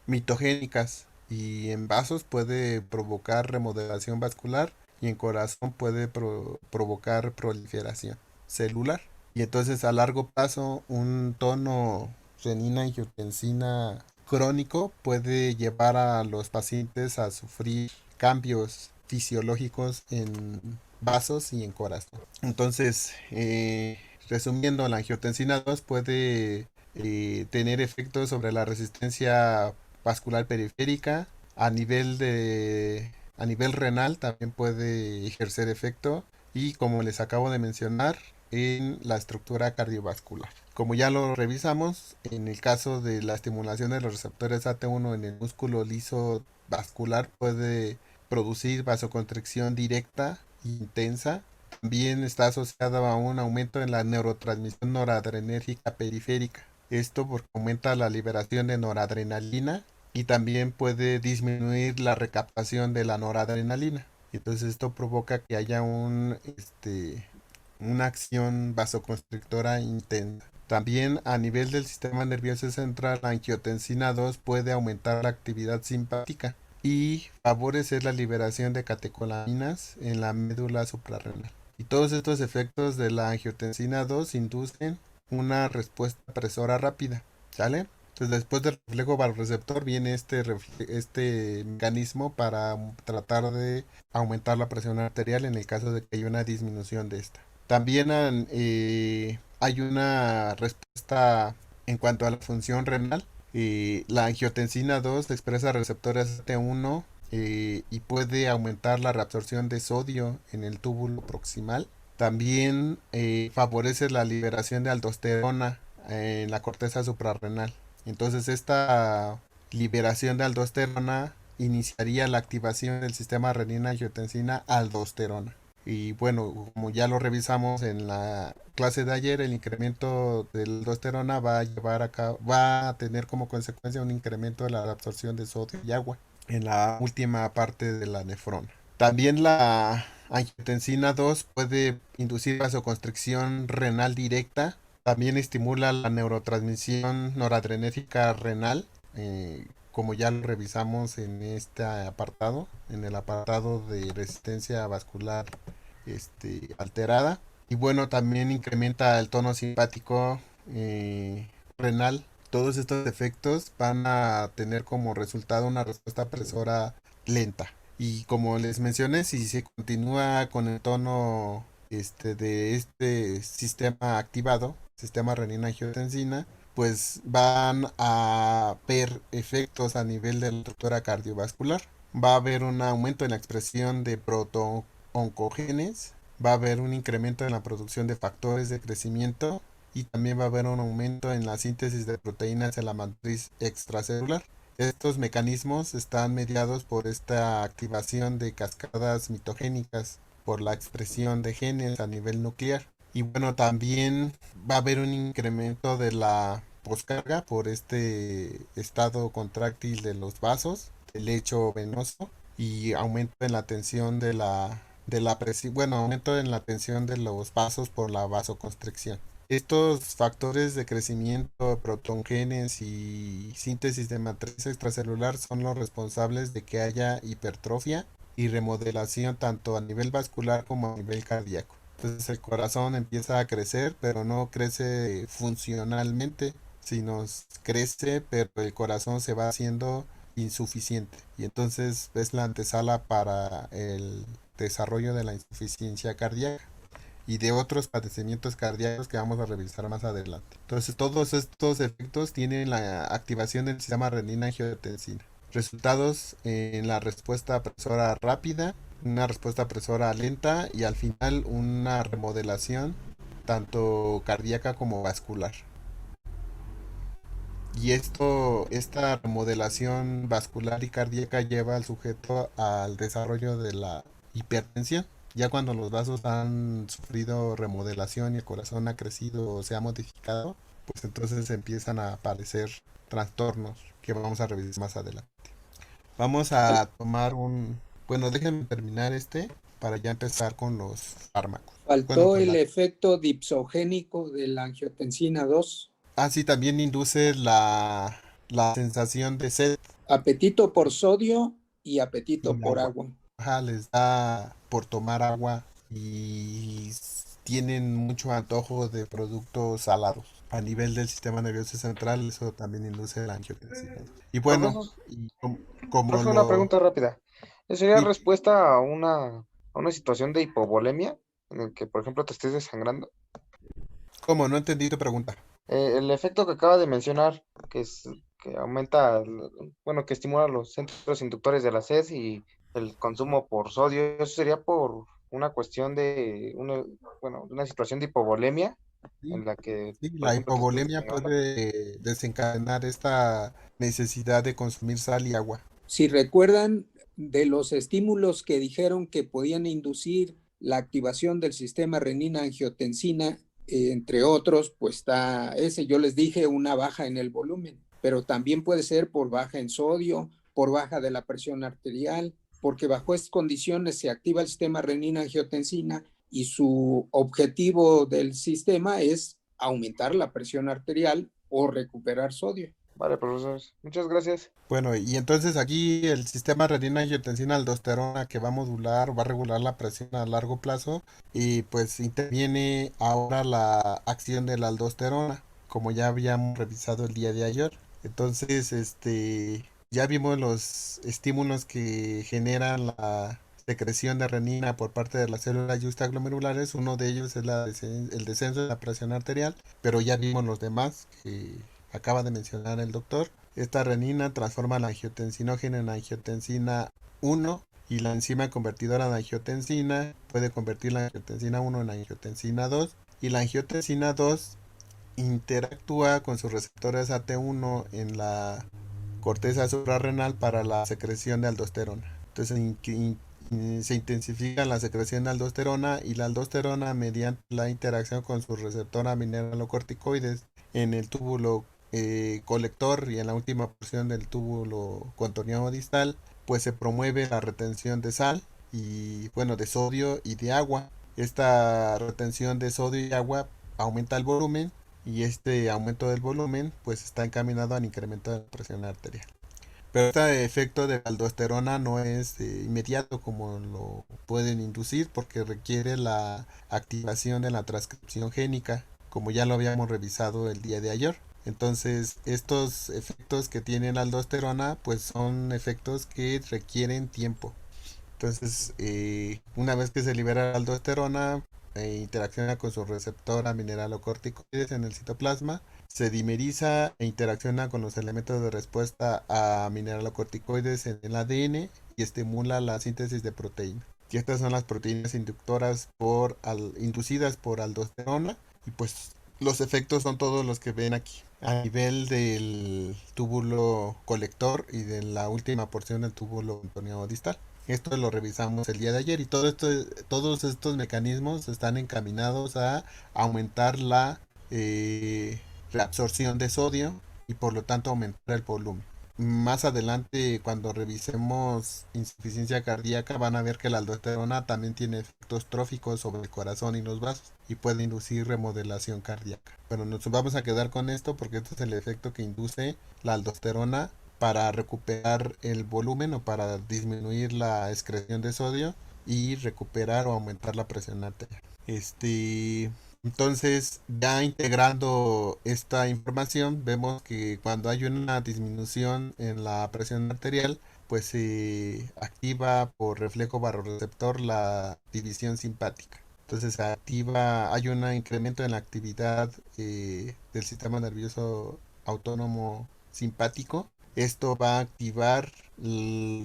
mitogénicas y en vasos puede provocar remodelación vascular y en corazón puede provocar proliferación celular. Y entonces a largo plazo un tono renina-angiotensina crónico puede llevar a los pacientes a sufrir cambios fisiológicos en vasos y en corazón. Entonces, resumiendo, la angiotensina 2 puede tener efectos sobre la resistencia vascular periférica a nivel renal también puede ejercer efecto y como les acabo de mencionar en la estructura cardiovascular. Como ya lo revisamos, en el caso de la estimulación de los receptores AT1 en el músculo liso vascular puede producir vasoconstricción directa e intensa. También está asociado a un aumento en la neurotransmisión noradrenérgica periférica. Esto porque aumenta la liberación de noradrenalina y también puede disminuir la recaptación de la noradrenalina. Entonces esto provoca que haya una acción vasoconstrictora intensa. También a nivel del sistema nervioso central, la angiotensina 2 puede aumentar la actividad simpática y favorecer la liberación de catecolaminas en la médula suprarrenal. Y todos estos efectos de la angiotensina 2 inducen una respuesta presora rápida, ¿sale? Entonces después del reflejo vasoreceptor viene este mecanismo para tratar de aumentar la presión arterial en el caso de que haya una disminución de esta. También hay una respuesta en cuanto a la función renal. La angiotensina 2 expresa receptores T1 y puede aumentar la reabsorción de sodio en el túbulo proximal. También favorece la liberación de aldosterona en la corteza suprarrenal. Entonces esta liberación de aldosterona iniciaría la activación del sistema renina-angiotensina-aldosterona. Y bueno, como ya lo revisamos en la clase de ayer, el incremento de la aldosterona va a tener como consecuencia un incremento de la absorción de sodio y agua en la última parte de la nefrona. También la angiotensina 2 puede inducir vasoconstricción renal directa. También estimula la neurotransmisión noradrenérgica renal, como ya lo revisamos en este apartado, en el apartado de resistencia vascular alterada. Y bueno, también incrementa el tono simpático renal. Todos estos efectos van a tener como resultado una respuesta presora lenta. Y como les mencioné, si se continúa con el tono de este sistema activado, sistema renina-angiotensina, pues van a ver efectos a nivel de la estructura cardiovascular. Va a haber un aumento en la expresión de protooncogenes, va a haber un incremento en la producción de factores de crecimiento y también va a haber un aumento en la síntesis de proteínas en la matriz extracelular. Estos mecanismos están mediados por esta activación de cascadas mitogénicas, por la expresión de genes a nivel nuclear. Y bueno, también va a haber un incremento de la poscarga por este estado contráctil de los vasos, el lecho venoso, y aumento en la tensión de la presión, bueno, aumento en la tensión de los vasos por la vasoconstricción. Estos factores de crecimiento, protongenes y síntesis de matriz extracelular son los responsables de que haya hipertrofia y remodelación tanto a nivel vascular como a nivel cardíaco. Entonces el corazón empieza a crecer, pero no crece funcionalmente, sino crece, pero el corazón se va haciendo insuficiente. Y entonces es la antesala para el desarrollo de la insuficiencia cardíaca y de otros padecimientos cardíacos que vamos a revisar más adelante. Entonces todos estos efectos tienen la activación del sistema renina-angiotensina. Resultados en la respuesta presora rápida, una respuesta presora lenta y al final una remodelación tanto cardíaca como vascular. Y esta remodelación vascular y cardíaca lleva al sujeto al desarrollo de la hipertensión. Ya cuando los vasos han sufrido remodelación y el corazón ha crecido o se ha modificado, pues entonces empiezan a aparecer trastornos que vamos a revisar más adelante. Vamos a tomar bueno, déjenme terminar para ya empezar con los fármacos. Faltó Bueno, el efecto dipsogénico de la angiotensina 2. sí, también induce la sensación de sed. Apetito por sodio y apetito Y por agua. agua. Les da por tomar agua y tienen mucho antojo de productos salados. A nivel del sistema nervioso central, eso también induce la angiotensina. Y bueno, Profesor, y como profe, una pregunta rápida. ¿Sería sí, respuesta a una situación de hipovolemia en el que, por ejemplo, te estés desangrando? ¿cómo? No entendí tu pregunta. El efecto que acaba de mencionar, que aumenta, bueno, que estimula los centros inductores de la sed y el consumo por sodio, ¿eso sería por una cuestión una situación de hipovolemia Sí, en la que, sí, por la ejemplo, te estés hipovolemia desangrando? puede desencadenar esta necesidad de consumir sal y agua. Si recuerdan de los estímulos que dijeron que podían inducir la activación del sistema renina-angiotensina, entre otros, pues está ese, yo les dije, una baja en el volumen, pero también puede ser por baja en sodio, por baja de la presión arterial, porque bajo estas condiciones se activa el sistema renina-angiotensina y su objetivo del sistema es aumentar la presión arterial o recuperar sodio. Vale, profesores, muchas gracias. Bueno, y entonces aquí el sistema renina-angiotensina-aldosterona que va a modular o va a regular la presión a largo plazo y pues interviene ahora la acción de la aldosterona, como ya habíamos revisado el día de ayer. Entonces, ya vimos los estímulos que generan la secreción de renina por parte de las células justaglomerulares. Uno de ellos es el descenso de la presión arterial, pero ya vimos los demás que acaba de mencionar el doctor. Esta renina transforma la angiotensinógena en angiotensina 1 y la enzima convertidora de angiotensina puede convertir la angiotensina 1 en angiotensina 2 y la angiotensina 2 interactúa con sus receptores AT1 en la corteza suprarrenal para la secreción de aldosterona. Entonces se intensifica la secreción de aldosterona y la aldosterona mediante la interacción con su receptor amineralocorticoides en el túbulo colector y en la última porción del túbulo contorneado distal, pues se promueve la retención de sal y bueno, de sodio y de agua. Esta retención de sodio y agua aumenta el volumen y este aumento del volumen pues está encaminado al incremento de la presión arterial. Pero este efecto de la aldosterona no es inmediato como lo pueden inducir porque requiere la activación de la transcripción génica, como ya lo habíamos revisado el día de ayer. Entonces, estos efectos que tiene la aldosterona, pues son efectos que requieren tiempo. Entonces, una vez que se libera la aldosterona, interacciona con su receptor amineralocorticoides en el citoplasma, se dimeriza e interacciona con los elementos de respuesta a mineralocorticoides en el ADN y estimula la síntesis de proteínas. Y estas son las proteínas inductoras inducidas por aldosterona y pues los efectos son todos los que ven aquí a nivel del túbulo colector y de la última porción del túbulo contorneado distal. Esto lo revisamos el día de ayer y todos estos mecanismos están encaminados a aumentar reabsorción de sodio y por lo tanto aumentar el volumen. Más adelante, cuando revisemos insuficiencia cardíaca, van a ver que la aldosterona también tiene efectos tróficos sobre el corazón y los vasos y puede inducir remodelación cardíaca. Pero nos vamos a quedar con esto porque este es el efecto que induce la aldosterona para recuperar el volumen o para disminuir la excreción de sodio y recuperar o aumentar la presión arterial. Entonces, ya integrando esta información, vemos que cuando hay una disminución en la presión arterial, pues se activa por reflejo barorreceptor la división simpática. Entonces se activa, hay un incremento en la actividad del sistema nervioso autónomo simpático. Esto va a activar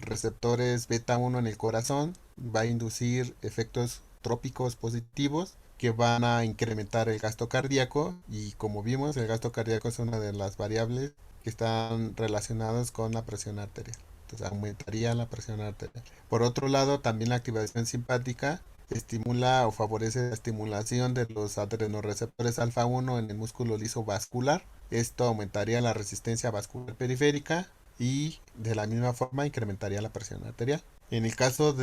receptores beta 1 en el corazón, va a inducir efectos trópicos positivos que van a incrementar el gasto cardíaco y como vimos el gasto cardíaco es una de las variables que están relacionadas con la presión arterial. Entonces aumentaría la presión arterial. Por otro lado, también la activación simpática estimula o favorece la estimulación de los adrenoreceptores alfa 1 en el músculo liso vascular. Esto aumentaría la resistencia vascular periférica y de la misma forma incrementaría la presión arterial. En el caso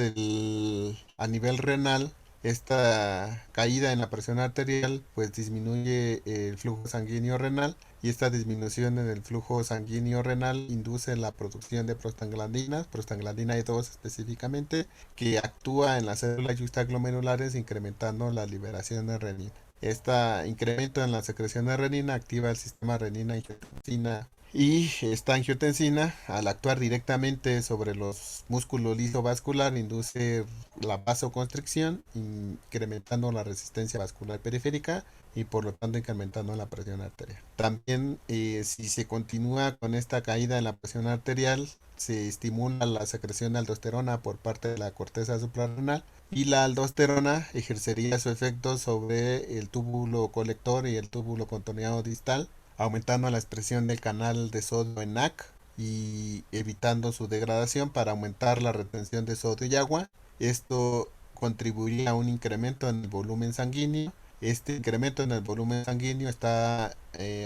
a nivel renal, esta caída en la presión arterial pues disminuye el flujo sanguíneo renal y esta disminución en el flujo sanguíneo renal induce la producción de prostaglandina E2 específicamente, que actúa en las células juxtaglomerulares incrementando la liberación de renina. Este incremento en la secreción de renina activa el sistema renina-angiotensina y esta angiotensina, al actuar directamente sobre los músculos lisovascular, induce la vasoconstricción, incrementando la resistencia vascular periférica y por lo tanto incrementando la presión arterial. También si se continúa con esta caída en la presión arterial, se estimula la secreción de aldosterona por parte de la corteza suprarrenal y la aldosterona ejercería su efecto sobre el túbulo colector y el túbulo contorneado distal, aumentando la expresión del canal de sodio en NAC y evitando su degradación para aumentar la retención de sodio y agua. Esto contribuiría a un incremento en el volumen sanguíneo. Este incremento en el volumen sanguíneo está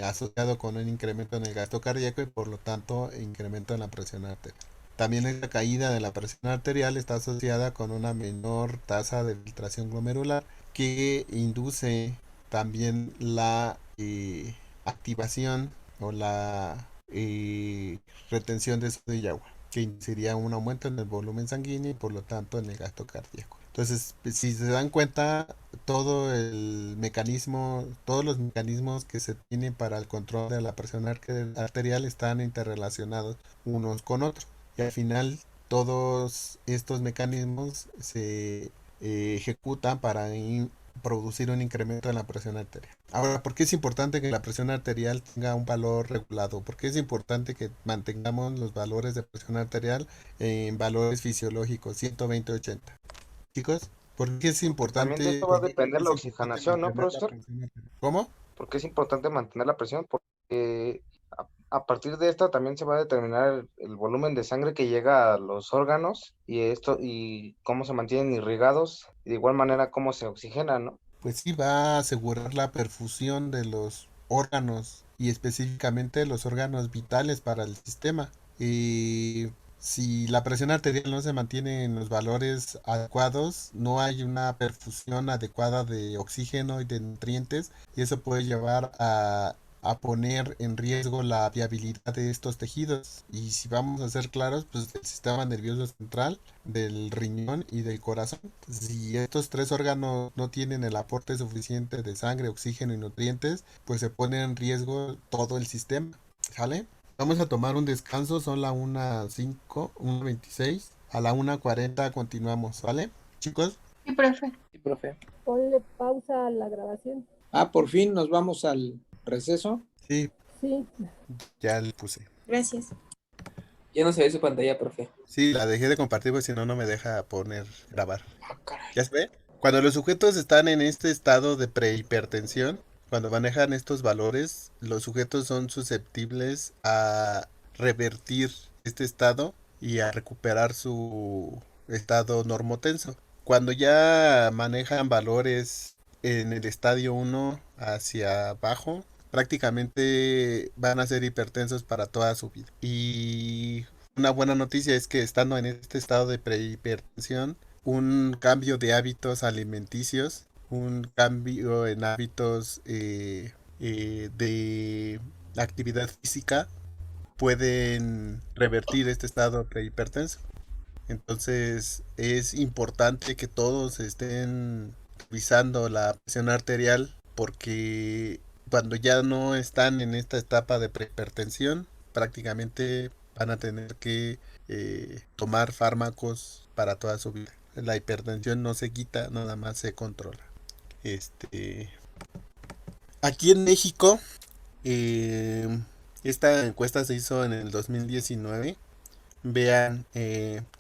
asociado con un incremento en el gasto cardíaco y por lo tanto incremento en la presión arterial. También la caída de la presión arterial está asociada con una menor tasa de filtración glomerular que induce también la activación o la retención de sodio y agua, que sería un aumento en el volumen sanguíneo y por lo tanto en el gasto cardíaco. Entonces, si se dan cuenta, todos los mecanismos que se tienen para el control de la presión arterial están interrelacionados unos con otros. Y al final, todos estos mecanismos se ejecutan para producir un incremento en la presión arterial. Ahora, ¿por qué es importante que la presión arterial tenga un valor regulado? ¿Por qué es importante que mantengamos los valores de presión arterial en valores fisiológicos 120-80? Chicos, ¿por qué es importante? También de esto va a depender la oxigenación, ¿no, mantener la profesor? presión arterial? ¿Cómo? Porque es importante mantener la presión, porque a partir de esto también se va a determinar el volumen de sangre que llega a los órganos y cómo se mantienen irrigados y de igual manera cómo se oxigenan, ¿no? Pues sí, va a asegurar la perfusión de los órganos y específicamente los órganos vitales para el sistema. Y si la presión arterial no se mantiene en los valores adecuados, no hay una perfusión adecuada de oxígeno y de nutrientes y eso puede llevar a poner en riesgo la viabilidad de estos tejidos. Y si vamos a ser claros, pues del sistema nervioso central, del riñón y del corazón. Si estos tres órganos no tienen el aporte suficiente de sangre, oxígeno y nutrientes, pues se pone en riesgo todo el sistema. ¿Sale? Vamos a tomar un descanso, son la 1:05, 1:26. A la 1:40 continuamos, ¿vale? Chicos. Sí, profe. Sí, profe. Ponle pausa a la grabación. Por fin nos vamos al receso. Sí, Sí. ya le puse. Gracias. Ya no se ve su pantalla, profe. Sí, la dejé de compartir porque si no, no me deja grabar. Caray. ¿Ya se ve? Cuando los sujetos están en este estado de prehipertensión, cuando manejan estos valores, los sujetos son susceptibles a revertir este estado y a recuperar su estado normotenso. Cuando ya manejan valores en el estadio 1 hacia abajo, prácticamente van a ser hipertensos para toda su vida. Y una buena noticia es que estando en este estado de prehipertensión, un cambio de hábitos alimenticios, un cambio en hábitos de actividad física pueden revertir este estado prehipertenso. Entonces es importante que todos estén revisando la presión arterial porque cuando ya no están en esta etapa de prehipertensión, prácticamente van a tener que tomar fármacos para toda su vida. La hipertensión no se quita, nada más se controla. Este, aquí en México, eh, esta encuesta se hizo en el 2019. Vean,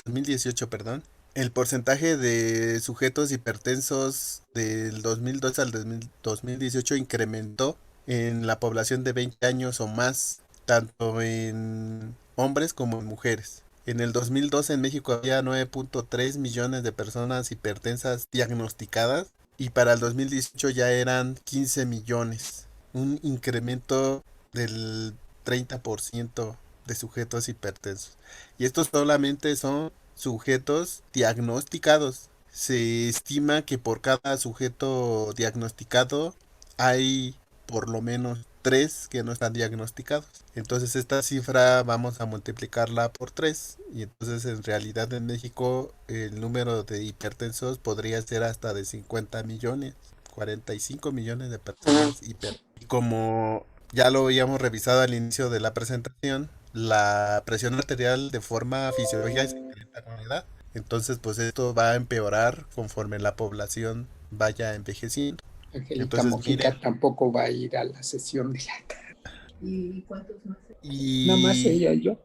2018, perdón. El porcentaje de sujetos hipertensos del 2002 al 2018 incrementó en la población de 20 años o más, tanto en hombres como en mujeres. En el 2012 en México había 9.3 millones de personas hipertensas diagnosticadas y para el 2018 ya eran 15 millones. Un incremento del 30% de sujetos hipertensos. Y estos solamente son sujetos diagnosticados. Se estima que por cada sujeto diagnosticado hay por lo menos 3 que no están diagnosticados. Entonces esta cifra vamos a multiplicarla por 3 y entonces en realidad en México el número de hipertensos podría ser hasta de 50 millones, 45 millones de personas hipertensas. Y como ya lo habíamos revisado al inicio de la presentación, la presión arterial de forma fisiológica se incrementa con la edad. Entonces, pues esto va a empeorar conforme la población vaya envejeciendo. Angélica Entonces, Mojica miren, tampoco va a ir a la sesión de la tarde. ¿Y cuántos más? Nada más y ella y yo.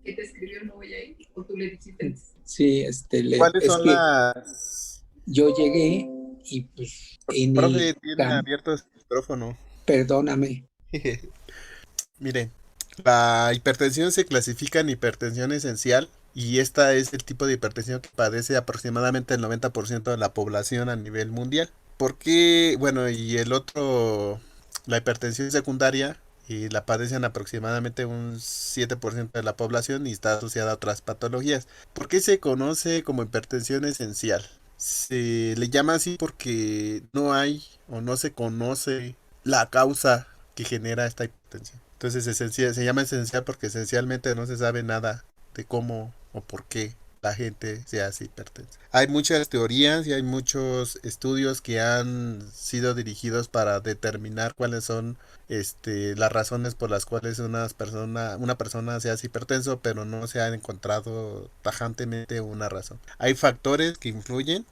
¿Qué te escribió? No voy a ir. ¿O tú le dijiste? Sí, ¿cuáles es son que las... yo llegué y pues en Profe, el tiene abierto el micrófono. perdóname. Miren, la hipertensión se clasifica en hipertensión esencial y esta es el tipo de hipertensión que padece aproximadamente el 90% de la población a nivel mundial. ¿Por qué? Bueno, y el otro, la hipertensión secundaria, y la padecen aproximadamente un 7% de la población y está asociada a otras patologías. ¿Por qué se conoce como hipertensión esencial? Se le llama así porque no hay o no se conoce la causa que genera esta hipertensión. Entonces se llama esencial porque esencialmente no se sabe nada de cómo o por qué la gente se hace hipertensa. Hay muchas teorías y hay muchos estudios que han sido dirigidos para determinar cuáles son las razones por las cuales una persona se hace hipertenso, pero no se ha encontrado tajantemente una razón. Hay factores que influyen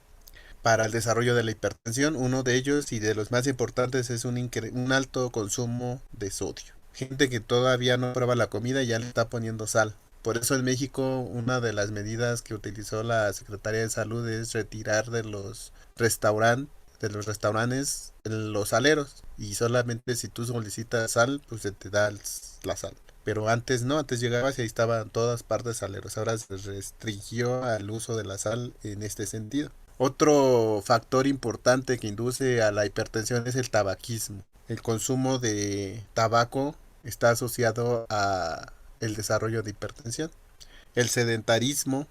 para el desarrollo de la hipertensión. Uno de ellos y de los más importantes es un alto consumo de sodio. Gente que todavía no prueba la comida y ya le está poniendo sal. Por eso en México una de las medidas que utilizó la Secretaría de Salud es retirar de los restaurantes los saleros y solamente si tú solicitas sal pues se te da la sal. Pero antes no, antes llegabas y ahí estaban todas partes saleros. Ahora se restringió al uso de la sal en este sentido. Otro factor importante que induce a la hipertensión es el tabaquismo. El consumo de tabaco está asociado a el desarrollo de hipertensión. El sedentarismo,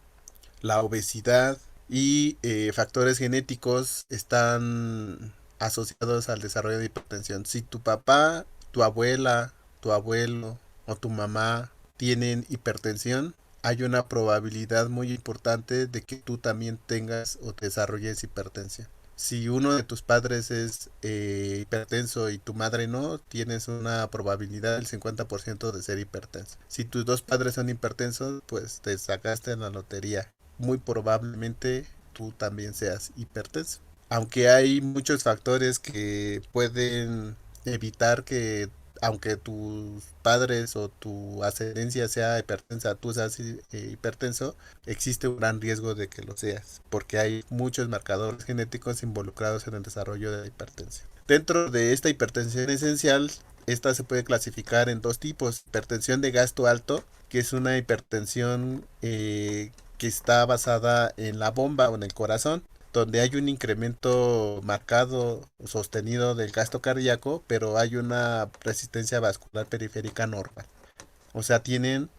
la obesidad y factores genéticos están asociados al desarrollo de hipertensión. Si tu papá, tu abuela, tu abuelo o tu mamá tienen hipertensión, hay una probabilidad muy importante de que tú también tengas o desarrolles hipertensión. Si uno de tus padres es hipertenso y tu madre no, tienes una probabilidad del 50% de ser hipertenso. Si tus dos padres son hipertensos, pues te sacaste en la lotería. Muy probablemente tú también seas hipertenso. Aunque hay muchos factores que pueden evitar que, aunque tus padres o tu ascendencia sea hipertensa, tú seas hipertenso, existe un gran riesgo de que lo seas, porque hay muchos marcadores genéticos involucrados en el desarrollo de la hipertensión. Dentro de esta hipertensión esencial, esta se puede clasificar en dos tipos: hipertensión de gasto alto, que es una hipertensión que está basada en la bomba o en el corazón. donde hay un incremento marcado o sostenido del gasto cardíaco, pero hay una resistencia vascular periférica normal. O sea, tienen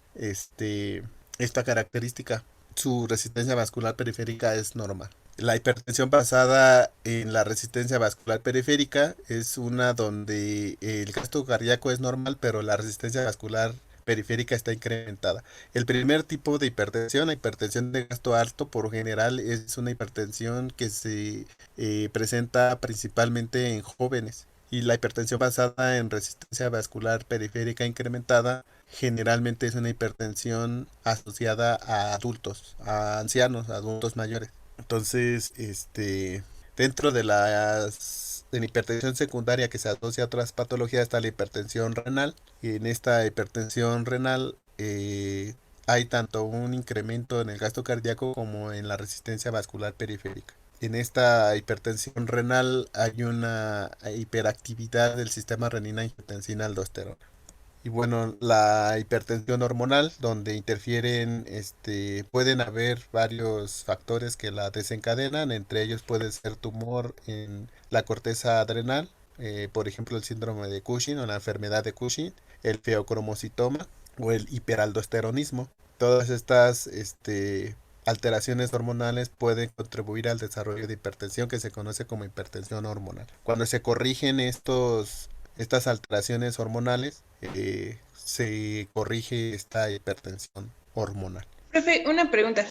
esta característica. Su resistencia vascular periférica es normal. La hipertensión basada en la resistencia vascular periférica es una donde el gasto cardíaco es normal, pero la resistencia vascular periférica está incrementada. El primer tipo de hipertensión, la hipertensión de gasto alto, por lo general es una hipertensión que se presenta principalmente en jóvenes. Y la hipertensión basada en resistencia vascular periférica incrementada generalmente es una hipertensión asociada a adultos, a ancianos, a adultos mayores. Entonces, dentro de de la hipertensión secundaria que se asocia a otras patologías está la hipertensión renal. Y en esta hipertensión renal hay tanto un incremento en el gasto cardíaco como en la resistencia vascular periférica. En esta hipertensión renal hay una hiperactividad del sistema renina-angiotensina-aldosterona. Y bueno, la hipertensión hormonal, donde interfieren, pueden haber varios factores que la desencadenan, entre ellos puede ser tumor en la corteza adrenal, por ejemplo el síndrome de Cushing o la enfermedad de Cushing, el feocromocitoma o el hiperaldosteronismo. Todas estas, alteraciones hormonales pueden contribuir al desarrollo de hipertensión que se conoce como hipertensión hormonal. Cuando se corrigen estas alteraciones hormonales, se corrige esta hipertensión hormonal. Profe, una pregunta.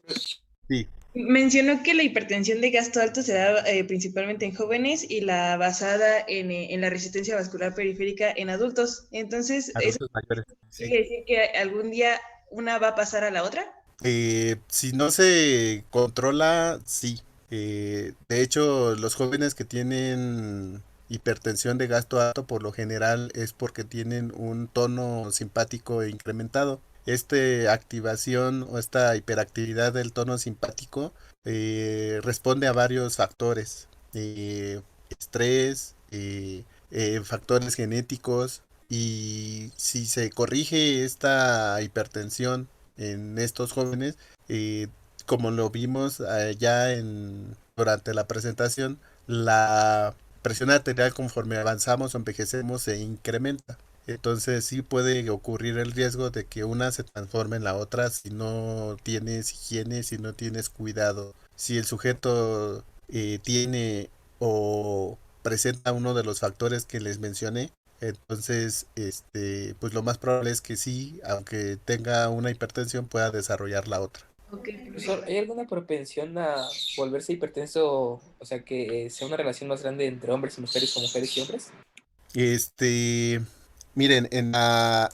Sí. Mencionó que la hipertensión de gasto alto se da principalmente en jóvenes y la basada en la resistencia vascular periférica en adultos. Entonces, Adultos mayores. Sí. ¿quiere decir que algún día una va a pasar a la otra? Si no se controla, sí. De hecho, los jóvenes que tienen hipertensión de gasto alto por lo general es porque tienen un tono simpático incrementado. Esta activación o esta hiperactividad del tono simpático responde a varios factores. Estrés, factores genéticos, y si se corrige esta hipertensión en estos jóvenes, como lo vimos durante la presentación, la presión arterial conforme avanzamos o envejecemos se incrementa. Entonces sí puede ocurrir el riesgo de que una se transforme en la otra si no tienes higiene, si no tienes cuidado. Si el sujeto tiene o presenta uno de los factores que les mencioné, entonces pues lo más probable es que sí, aunque tenga una hipertensión, pueda desarrollar la otra. Profesor, ¿hay alguna propensión a volverse hipertenso, o sea, que sea una relación más grande entre hombres y mujeres o mujeres y hombres? Miren, en la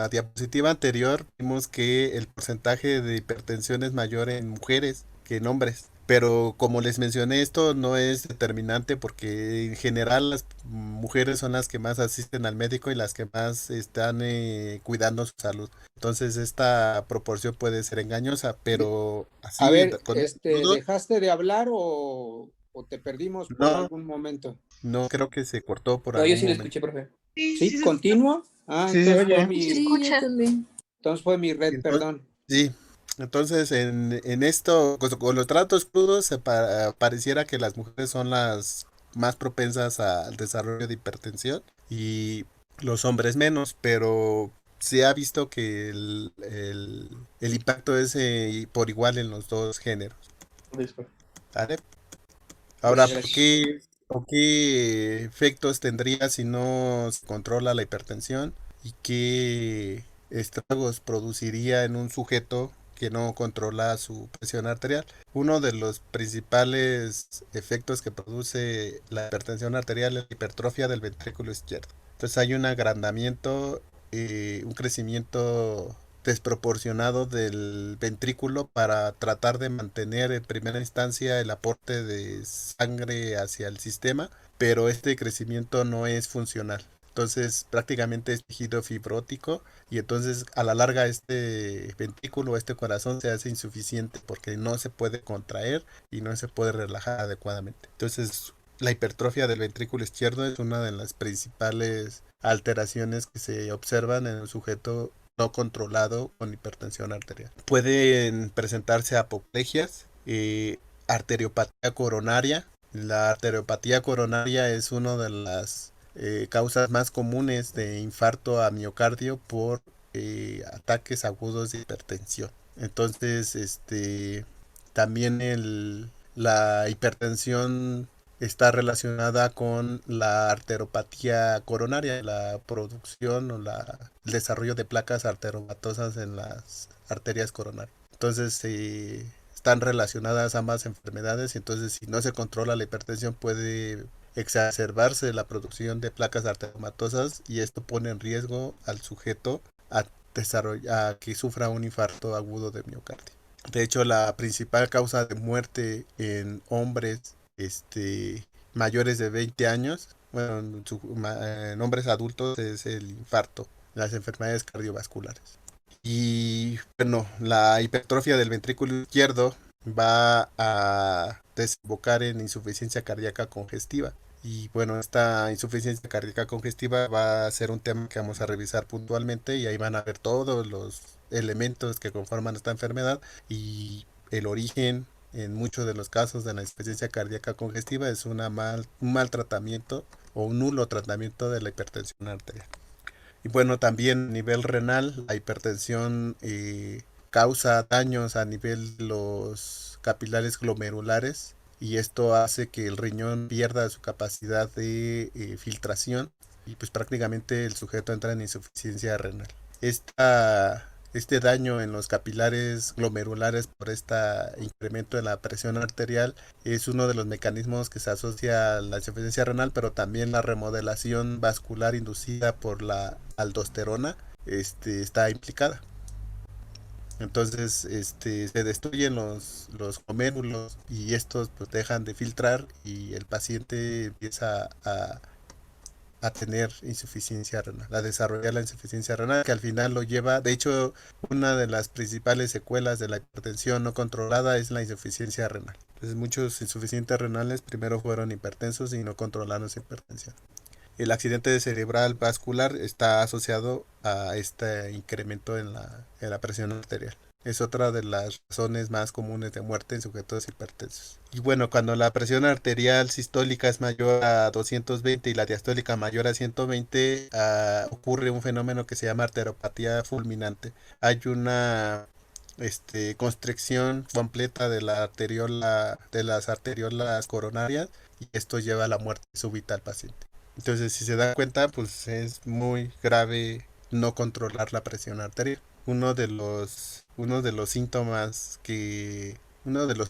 diapositiva anterior vimos que el porcentaje de hipertensión es mayor en mujeres que en hombres. Pero como les mencioné, esto no es determinante porque en general las mujeres son las que más asisten al médico y las que más están cuidando su salud. Entonces esta proporción puede ser engañosa, pero así A ver, con todo, ¿dejaste de hablar o te perdimos por no, algún momento? no creo que se cortó por No, yo algún sí lo momento. escuché, profe. ¿Sí? ¿Continúa? Ah, Sí, entonces oye. fue mi, Sí, yo también. entonces fue mi red, Entonces, perdón. sí, entonces en esto, con los tratos crudos, pareciera que las mujeres son las más propensas al desarrollo de hipertensión y los hombres menos, pero se ha visto que el impacto es por igual en los dos géneros. Listo. ¿Vale? Ahora, Gracias. ¿por qué efectos tendría si no se controla la hipertensión? ¿Y qué estragos produciría en un sujeto que no controla su presión arterial? Uno de los principales efectos que produce la hipertensión arterial es la hipertrofia del ventrículo izquierdo. Entonces hay un agrandamiento, un crecimiento desproporcionado del ventrículo para tratar de mantener en primera instancia el aporte de sangre hacia el sistema, pero este crecimiento no es funcional. Entonces prácticamente es tejido fibrótico y entonces a la larga este ventrículo, este corazón se hace insuficiente porque no se puede contraer y no se puede relajar adecuadamente. Entonces la hipertrofia del ventrículo izquierdo es una de las principales alteraciones que se observan en un sujeto no controlado con hipertensión arterial. Pueden presentarse apoplegias, arteriopatía coronaria. La arteriopatía coronaria es una de las causas más comunes de infarto a miocardio por ataques agudos de hipertensión. Entonces, también la hipertensión está relacionada con la arteriopatía coronaria, la producción o el desarrollo de placas arteriomatosas en las arterias coronarias. Entonces, están relacionadas ambas enfermedades, y entonces si no se controla la hipertensión puede exacerbarse la producción de placas arteriomatosas, y esto pone en riesgo al sujeto a que sufra un infarto agudo de miocardio. De hecho, la principal causa de muerte en hombres mayores de 20 años, bueno, en hombres adultos, es el infarto, las enfermedades cardiovasculares. Y bueno, la hipertrofia del ventrículo izquierdo va a desembocar en insuficiencia cardíaca congestiva. Y bueno, esta insuficiencia cardíaca congestiva va a ser un tema que vamos a revisar puntualmente, y ahí van a ver todos los elementos que conforman esta enfermedad, y el origen en muchos de los casos de la insuficiencia cardíaca congestiva es un mal tratamiento o un nulo tratamiento de la hipertensión arterial. Y bueno, también a nivel renal, la hipertensión causa daños a nivel de los capilares glomerulares, y esto hace que el riñón pierda su capacidad de filtración, y pues prácticamente el sujeto entra en insuficiencia renal. Este daño en los capilares glomerulares por este incremento en la presión arterial es uno de los mecanismos que se asocia a la insuficiencia renal, pero también la remodelación vascular inducida por la aldosterona está implicada. Entonces se destruyen los glomérulos, y estos pues dejan de filtrar, y el paciente empieza a tener insuficiencia renal, a desarrollar la insuficiencia renal, que al final lo lleva. De hecho, una de las principales secuelas de la hipertensión no controlada es la insuficiencia renal. Entonces, muchos insuficientes renales primero fueron hipertensos y no controlaron esa hipertensión. El accidente cerebral vascular está asociado a este incremento en la presión arterial. Es otra de las razones más comunes de muerte en sujetos hipertensos. Y bueno, cuando la presión arterial sistólica es mayor a 220 y la diastólica mayor a 120, ocurre un fenómeno que se llama arteriopatía fulminante. Hay una constricción completa de las arteriolas coronarias, y esto lleva a la muerte súbita al paciente. Entonces, si se da cuenta, pues es muy grave no controlar la presión arterial. Uno de los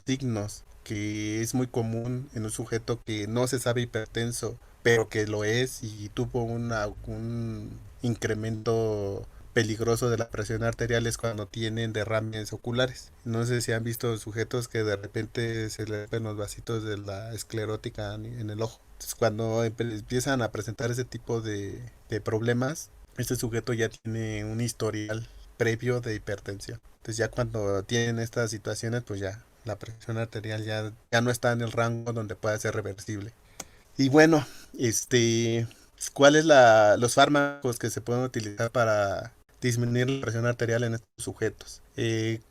signos que es muy común en un sujeto que no se sabe hipertenso, pero que lo es y tuvo un incremento peligroso de la presión arterial, es cuando tienen derrames oculares. No sé si han visto sujetos que de repente se le ven los vasitos de la esclerótica en el ojo. Entonces, cuando empiezan a presentar ese tipo de problemas, este sujeto ya tiene un historial previo de hipertensión. Entonces, ya cuando tienen estas situaciones, pues ya la presión arterial ya no está en el rango donde pueda ser reversible. Y bueno, ¿cuáles los fármacos que se pueden utilizar para disminuir la presión arterial en estos sujetos?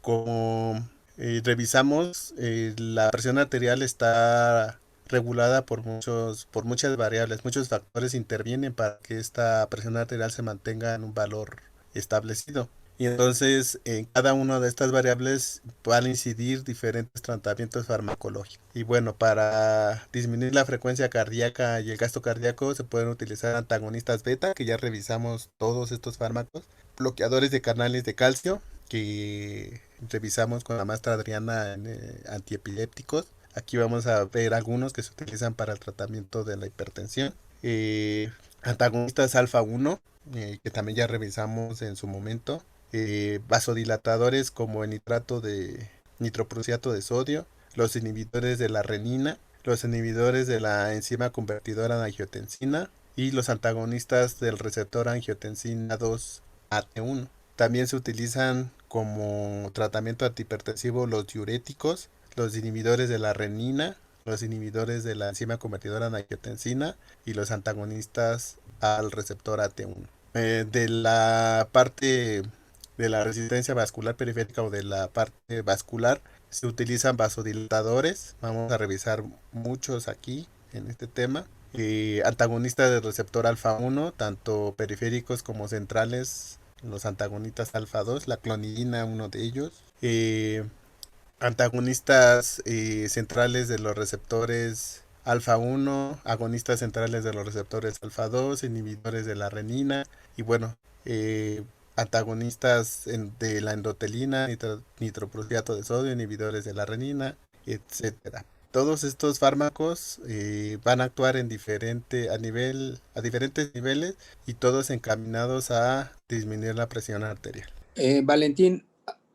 Como revisamos, la presión arterial está regulada por muchas variables, muchos factores intervienen para que esta presión arterial se mantenga en un valor establecido. Y entonces en cada una de estas variables van a incidir diferentes tratamientos farmacológicos. Y bueno, para disminuir la frecuencia cardíaca y el gasto cardíaco se pueden utilizar antagonistas beta, que ya revisamos todos estos fármacos, bloqueadores de canales de calcio, que revisamos con la maestra Adriana en antiepilépticos. Aquí vamos a ver algunos que se utilizan para el tratamiento de la hipertensión. Antagonistas alfa 1, que también ya revisamos en su momento. Vasodilatadores como el nitroprusiato de sodio, los inhibidores de la renina, los inhibidores de la enzima convertidora de angiotensina y los antagonistas del receptor angiotensina 2 AT1. También se utilizan como tratamiento antihipertensivo los diuréticos, los inhibidores de la renina, los inhibidores de la enzima convertidora de angiotensina y los antagonistas al receptor AT1. De la parte de la resistencia vascular periférica o de la parte vascular, se utilizan vasodilatadores. Vamos a revisar muchos aquí en este tema. Antagonistas del receptor alfa 1, tanto periféricos como centrales, los antagonistas alfa 2, la clonidina, uno de ellos. Antagonistas centrales de los receptores alfa 1, agonistas centrales de los receptores alfa 2, inhibidores de la renina y bueno, antagonistas de la endotelina, nitroprusiato de sodio, inhibidores de la renina, etcétera. Todos estos fármacos van a actuar a diferentes niveles y todos encaminados a disminuir la presión arterial. Valentín,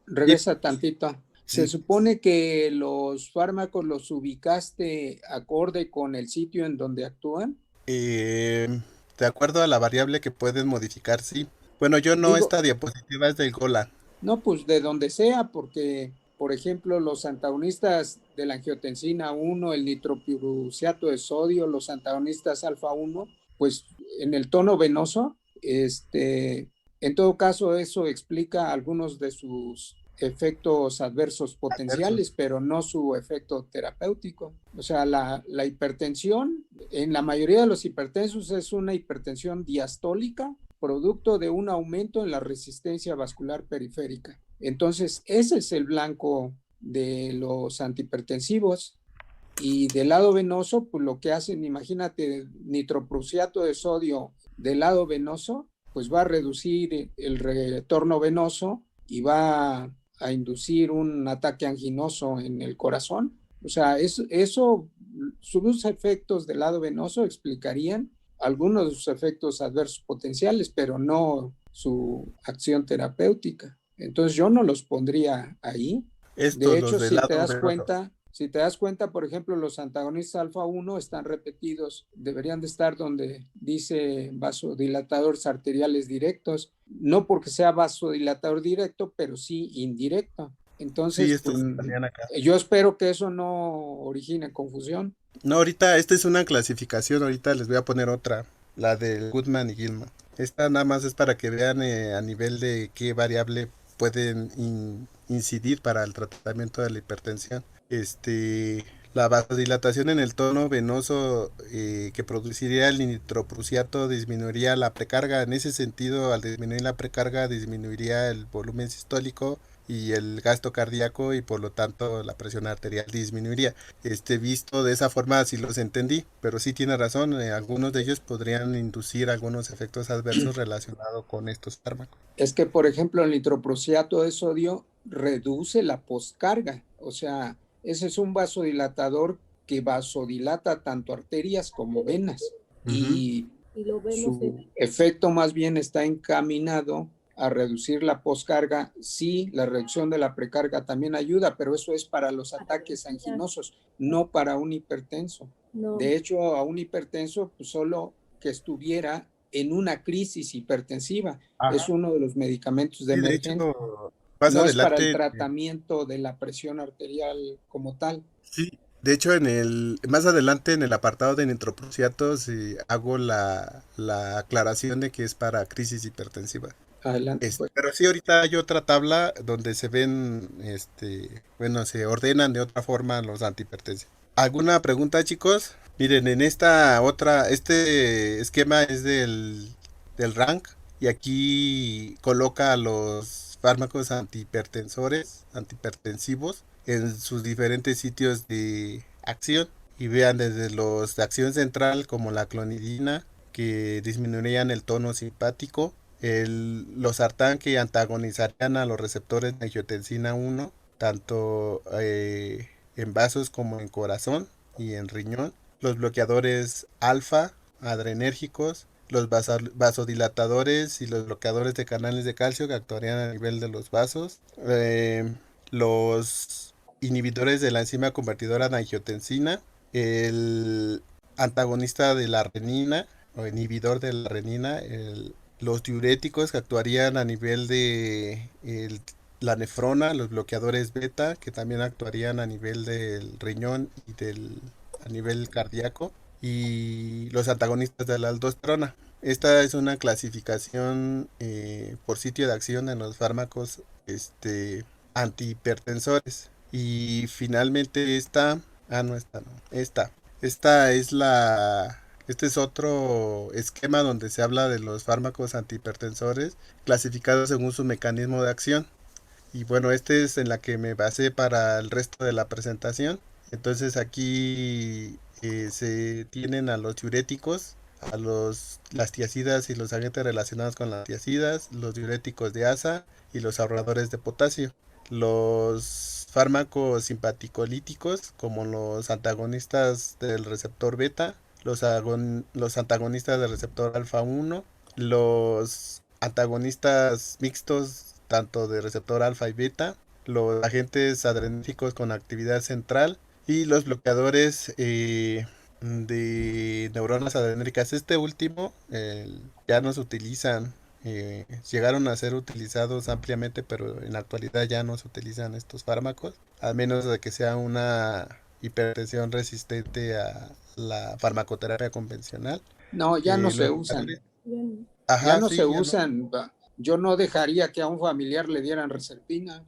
regresa tantito. Se Sí. supone que los fármacos los ubicaste acorde con el sitio en donde actúan. De acuerdo a la variable que pueden modificar, sí. Bueno, yo no, Digo, esta diapositiva es del Golan. no, pues de donde sea, porque, por ejemplo, los antagonistas de la angiotensina 1, el nitroprusiato de sodio, los antagonistas alfa 1, pues en el tono venoso, en todo caso, eso explica algunos de sus efectos adversos potenciales, pero no su efecto terapéutico. O sea, la hipertensión, en la mayoría de los hipertensos es una hipertensión diastólica, producto de un aumento en la resistencia vascular periférica. Entonces, ese es el blanco de los antihipertensivos. Y del lado venoso, pues lo que hacen, imagínate, nitroprusiato de sodio del lado venoso, pues va a reducir el retorno venoso y va a inducir un ataque anginoso en el corazón. O sea, sus efectos del lado venoso explicarían algunos de sus efectos adversos potenciales, pero no su acción terapéutica. Entonces yo no los pondría ahí. Estos, De los hecho, del si te lado das venoso. cuenta, por ejemplo, los antagonistas alfa 1 están repetidos, deberían de estar donde dice vasodilatadores arteriales directos, no porque sea vasodilatador directo, pero sí indirecto. Sí, Entonces, pues, estos estarían acá. yo espero que eso no origine confusión. No, ahorita esta es una clasificación, ahorita les voy a poner otra, la del Goodman y Gilman. Esta nada más es para que vean a nivel de qué variable pueden incidir para el tratamiento de la hipertensión. La vasodilatación en el tono venoso que produciría el nitroprusiato disminuiría la precarga. En ese sentido, al disminuir la precarga, disminuiría el volumen sistólico y el gasto cardíaco y por lo tanto la presión arterial disminuiría. Visto de esa forma sí los entendí, pero sí tiene razón, algunos de ellos podrían inducir algunos efectos adversos relacionados con estos fármacos. Es que, por ejemplo, el nitroprusiato de sodio reduce la postcarga, o sea, ese es un vasodilatador que vasodilata tanto arterias como venas y su efecto más bien está encaminado a reducir la postcarga. Sí, la reducción de la precarga también ayuda, pero eso es para los ataques anginosos, no para un hipertenso. De hecho, a un hipertenso, pues solo que estuviera en una crisis hipertensiva. Ajá. Es uno de los medicamentos de Sí, de emergencia. hecho, más No es para el adelante, tratamiento de la presión arterial como tal. sí, de hecho más adelante en el apartado de nitroprusiatos hago la aclaración de que es para crisis hipertensiva. Adelante, pues. Pero sí, ahorita hay otra tabla donde se ven, bueno, se ordenan de otra forma los antihipertensivos. ¿Alguna pregunta, chicos? Miren, en esta otra, este esquema es del rank y aquí coloca los fármacos antihipertensivos en sus diferentes sitios de acción y vean desde los de acción central como la clonidina que disminuirían el tono simpático, los sartán que antagonizarían a los receptores de angiotensina 1 tanto en vasos como en corazón y en riñón, los bloqueadores alfa adrenérgicos, los vasodilatadores y los bloqueadores de canales de calcio que actuarían a nivel de los vasos, los inhibidores de la enzima convertidora de angiotensina, el antagonista de la renina o inhibidor de la renina, los diuréticos que actuarían a nivel de la nefrona, los bloqueadores beta que también actuarían a nivel del riñón y a nivel cardíaco, y los antagonistas de la aldosterona. Esta es una clasificación por sitio de acción en los fármacos antihipertensores. Y finalmente esta es este es otro esquema donde se habla de los fármacos antihipertensores clasificados según su mecanismo de acción. Y bueno, este es en la que me basé para el resto de la presentación. Entonces aquí se tienen a los diuréticos, las tiacidas y los agentes relacionados con las tiacidas, los diuréticos de asa y los ahorradores de potasio. Los fármacos simpaticolíticos, como los antagonistas del receptor beta, los antagonistas del receptor alfa 1, los antagonistas mixtos tanto de receptor alfa y beta, los agentes adrenérgicos con actividad central y los bloqueadores de neuronas adrenérgicas. Este último ya no se utilizan, llegaron a ser utilizados ampliamente, pero en la actualidad ya no se utilizan estos fármacos, a menos de que sea una hipertensión resistente a la farmacoterapia convencional. No, ya no se Los usan. bloqueadores, Ya ajá, no sí, se ya no. usan. Yo no dejaría que a un familiar le dieran Reserpina.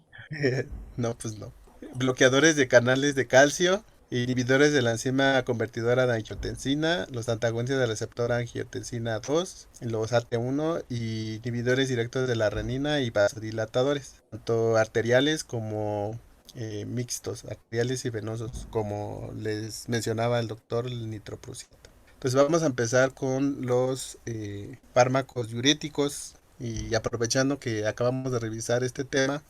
No, pues no. Bloqueadores de canales de calcio, inhibidores de la enzima convertidora de angiotensina, los antagonistas del receptor angiotensina 2, los AT1 y inhibidores directos de la renina y vasodilatadores, tanto arteriales como mixtos, arteriales y venosos, como les mencionaba el doctor, el nitroprusiato. Entonces vamos a empezar con los fármacos diuréticos y aprovechando que acabamos de revisar este tema,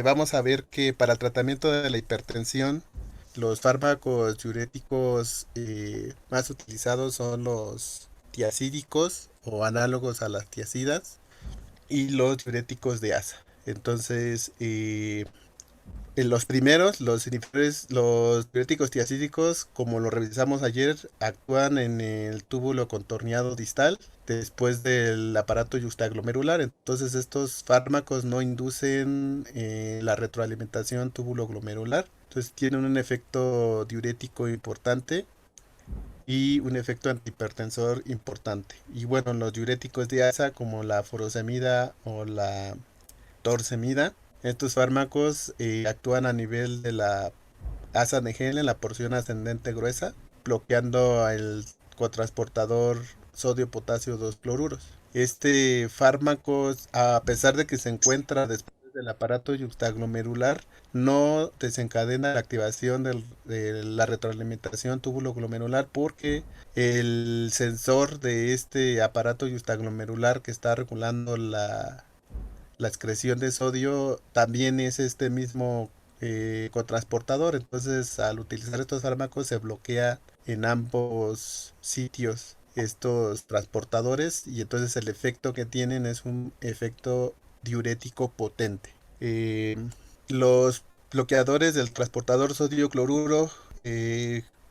vamos a ver que para el tratamiento de la hipertensión, los fármacos diuréticos más utilizados son los tiacídicos o análogos a las tiacidas y los diuréticos de asa. Entonces, en los primeros, los diuréticos tiacídicos, como lo revisamos ayer, actúan en el túbulo contorneado distal después del aparato yuxtaglomerular. Entonces estos fármacos no inducen la retroalimentación túbulo-glomerular. Entonces tienen un efecto diurético importante y un efecto antihipertensor importante. Y bueno, los diuréticos de asa como la furosemida o la torsemida, estos fármacos actúan a nivel de la asa de Henle, la porción ascendente gruesa, bloqueando el cotransportador sodio-potasio 2 cloruros. Este fármaco, a pesar de que se encuentra después del aparato yuxtaglomerular, no desencadena la activación de la retroalimentación túbulo-glomerular porque el sensor de este aparato yuxtaglomerular que está regulando la excreción de sodio también es este mismo cotransportador. Entonces, al utilizar estos fármacos se bloquea en ambos sitios estos transportadores y entonces el efecto que tienen es un efecto diurético potente. Los bloqueadores del transportador sodio-cloruro,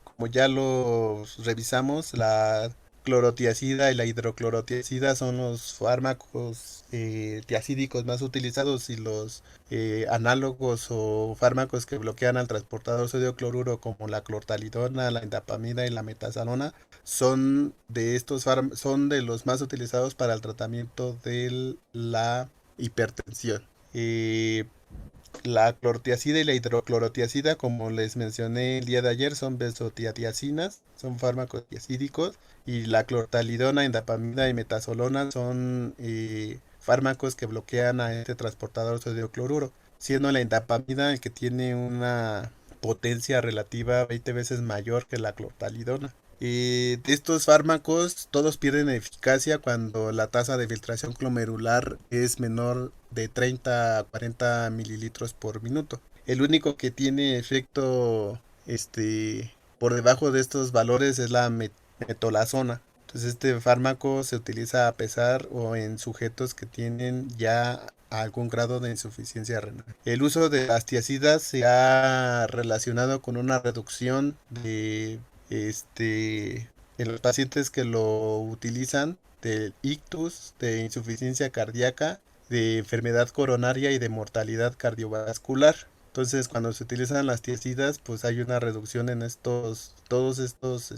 como ya los revisamos, la clorotiacida y la hidroclorotiacida son los fármacos tiacídicos más utilizados y los análogos o fármacos que bloquean al transportador sodio-cloruro como la clortalidona, la indapamida y la metasalona son son de los más utilizados para el tratamiento de la hipertensión. La clorotiacida y la hidroclorotiacida, como les mencioné el día de ayer, son benzotiazinas, son fármacos tiacídicos, y la clortalidona, indapamida y metasolona son fármacos que bloquean a este transportador sodio-cloruro, siendo la indapamida el que tiene una potencia relativa 20 veces mayor que la clortalidona. De estos fármacos, todos pierden eficacia cuando la tasa de filtración glomerular es menor de 30 a 40 mililitros por minuto. El único que tiene efecto por debajo de estos valores es la metolazona. Entonces este fármaco se utiliza a pesar o en sujetos que tienen ya algún grado de insuficiencia renal. El uso de las tiacidas se ha relacionado con una reducción de en los pacientes que lo utilizan del ictus, de insuficiencia cardíaca, de enfermedad coronaria y de mortalidad cardiovascular. Entonces, cuando se utilizan las tiacidas, pues hay una reducción en todos estos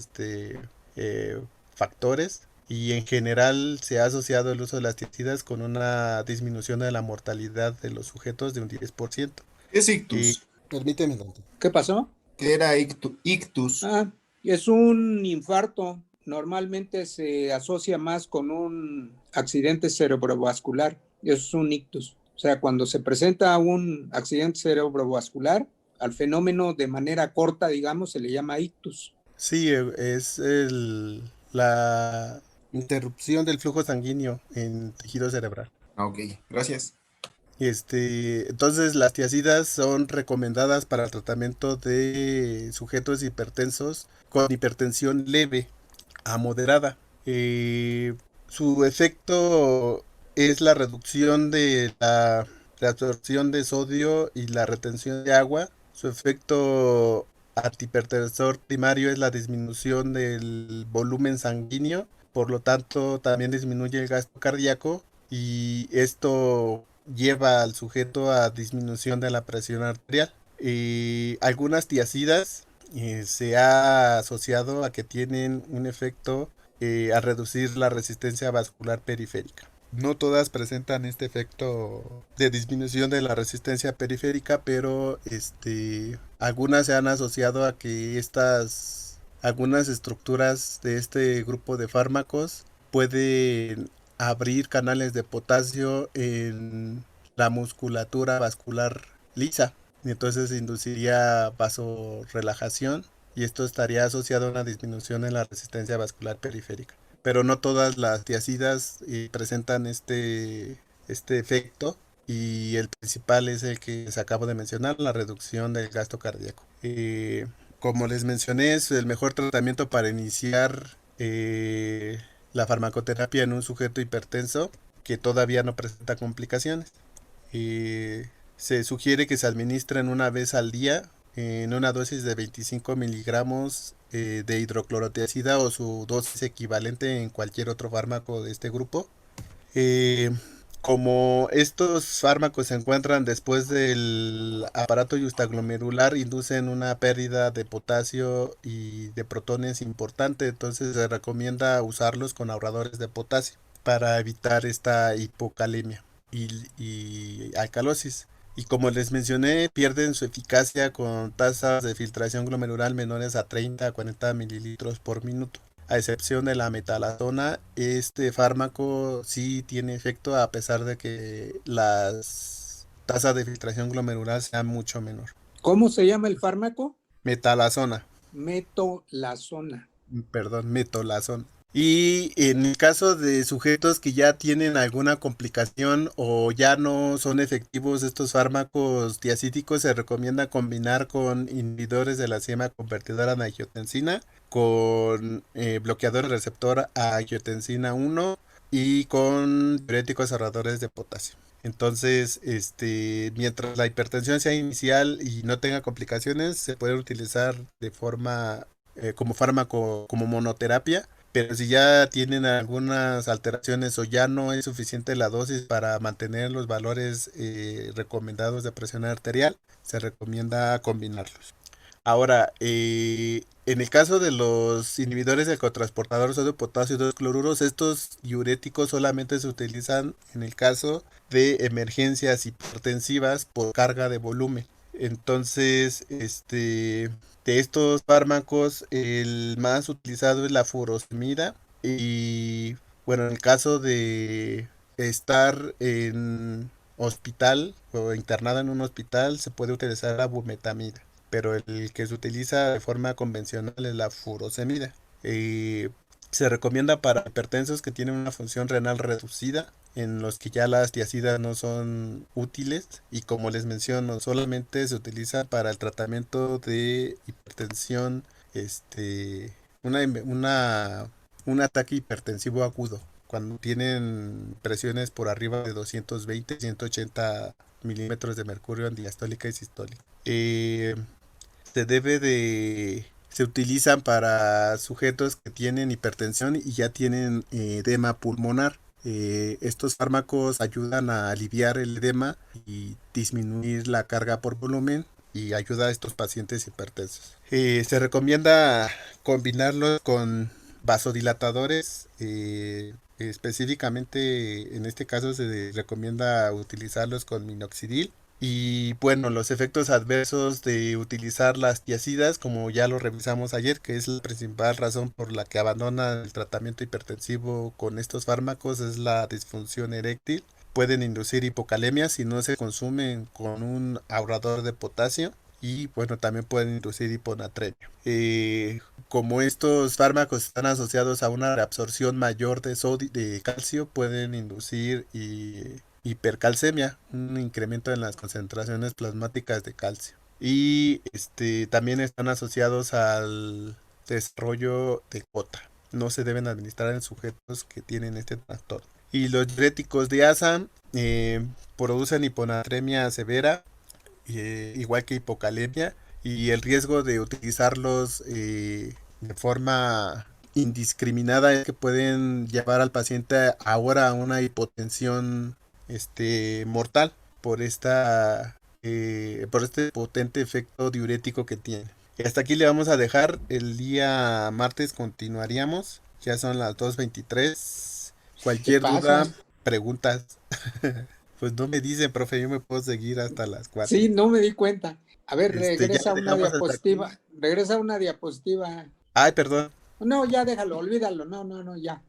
factores, y en general se ha asociado el uso de las tiacidas con una disminución de la mortalidad de los sujetos de un 10%. ¿Qué es ictus? Permíteme, Dante. ¿Qué pasó? ¿Qué era ictus? Ah, es un infarto. Normalmente se asocia más con un accidente cerebrovascular. Eso es un ictus. O sea, cuando se presenta un accidente cerebrovascular, al fenómeno de manera corta, digamos, se le llama ictus. Sí, es la interrupción del flujo sanguíneo en tejido cerebral. Ok, gracias. Entonces las tiazidas son recomendadas para el tratamiento de sujetos hipertensos con hipertensión leve a moderada. Su efecto es la reducción de la reabsorción de sodio y la retención de agua. Su efecto antihipertensor primario es la disminución del volumen sanguíneo, por lo tanto también disminuye el gasto cardíaco y esto lleva al sujeto a disminución de la presión arterial. Algunas tiazidas se ha asociado a que tienen un efecto a reducir la resistencia vascular periférica. No todas presentan este efecto de disminución de la resistencia periférica, pero algunas se han asociado a que algunas estructuras de este grupo de fármacos pueden abrir canales de potasio en la musculatura vascular lisa. Y entonces induciría vasorelajación y esto estaría asociado a una disminución en la resistencia vascular periférica. Pero no todas las tiazidas presentan este efecto y el principal es el que les acabo de mencionar, la reducción del gasto cardíaco. Como les mencioné, es el mejor tratamiento para iniciar la farmacoterapia en un sujeto hipertenso que todavía no presenta complicaciones. Se sugiere que se administren una vez al día en una dosis de 25 miligramos de hidroclorotiazida o su dosis equivalente en cualquier otro fármaco de este grupo. Como estos fármacos se encuentran después del aparato justaglomerular, inducen una pérdida de potasio y de protones importante, entonces se recomienda usarlos con ahorradores de potasio para evitar esta hipocalemia y alcalosis. Y como les mencioné, pierden su eficacia con tasas de filtración glomerular menores a 30 a 40 mililitros por minuto. A excepción de la metalazona, este fármaco sí tiene efecto a pesar de que las tasas de filtración glomerular sean mucho menor. ¿Cómo se llama el fármaco? Metalazona. Metolazona. Perdón, metolazona. Y en el caso de sujetos que ya tienen alguna complicación o ya no son efectivos estos fármacos tiacídicos, se recomienda combinar con inhibidores de la enzima convertidora en angiotensina, con bloqueador receptor a angiotensina 1 y con diuréticos ahorradores de potasio. Entonces, mientras la hipertensión sea inicial y no tenga complicaciones, se puede utilizar de forma como fármaco, como monoterapia. Pero si ya tienen algunas alteraciones o ya no es suficiente la dosis para mantener los valores recomendados de presión arterial, se recomienda combinarlos. Ahora, en el caso de los inhibidores del cotransportador sodio potasio 2 cloruros, estos diuréticos solamente se utilizan en el caso de emergencias hipertensivas por carga de volumen. Entonces, de estos fármacos, el más utilizado es la furosemida. Y bueno, en el caso de estar en hospital o internada en un hospital, se puede utilizar la bumetamida. Pero el que se utiliza de forma convencional es la furosemida. Se recomienda para hipertensos que tienen una función renal reducida, en los que ya las tiazidas no son útiles y como les menciono, solamente se utiliza para el tratamiento de hipertensión, un ataque hipertensivo agudo, cuando tienen presiones por arriba de 220, 180 milímetros de mercurio en diastólica y sistólica. Se utilizan para sujetos que tienen hipertensión y ya tienen edema pulmonar. Estos fármacos ayudan a aliviar el edema y disminuir la carga por volumen y ayuda a estos pacientes hipertensos. Se recomienda combinarlos con vasodilatadores. Específicamente en este caso se recomienda utilizarlos con minoxidil Y bueno, los efectos adversos de utilizar las tiazidas, como ya lo revisamos ayer, que es la principal razón por la que abandonan el tratamiento hipertensivo con estos fármacos, es la disfunción eréctil. Pueden inducir hipocalemia si no se consumen con un ahorrador de potasio. Y bueno, también pueden inducir hiponatremia. Como estos fármacos están asociados a una reabsorción mayor de calcio, pueden inducir hipercalcemia, un incremento en las concentraciones plasmáticas de calcio. Y también están asociados al desarrollo de gota. No se deben administrar en sujetos que tienen este trastorno. Y los diuréticos de ASA producen hiponatremia severa, igual que hipocalemia, y el riesgo de utilizarlos de forma indiscriminada es que pueden llevar al paciente ahora a una hipotensión mortal por este potente efecto diurético que tiene. Y hasta aquí le vamos a dejar. El día martes continuaríamos. Ya son las 2:23. Cualquier duda, preguntas. Pues no me dicen, profe, yo me puedo seguir hasta las 4. Sí, no me di cuenta. A ver, Ya regresa una dejamos hasta diapositiva. aquí. Regresa una diapositiva. Ay, perdón. No, ya déjalo, olvídalo. No, ya.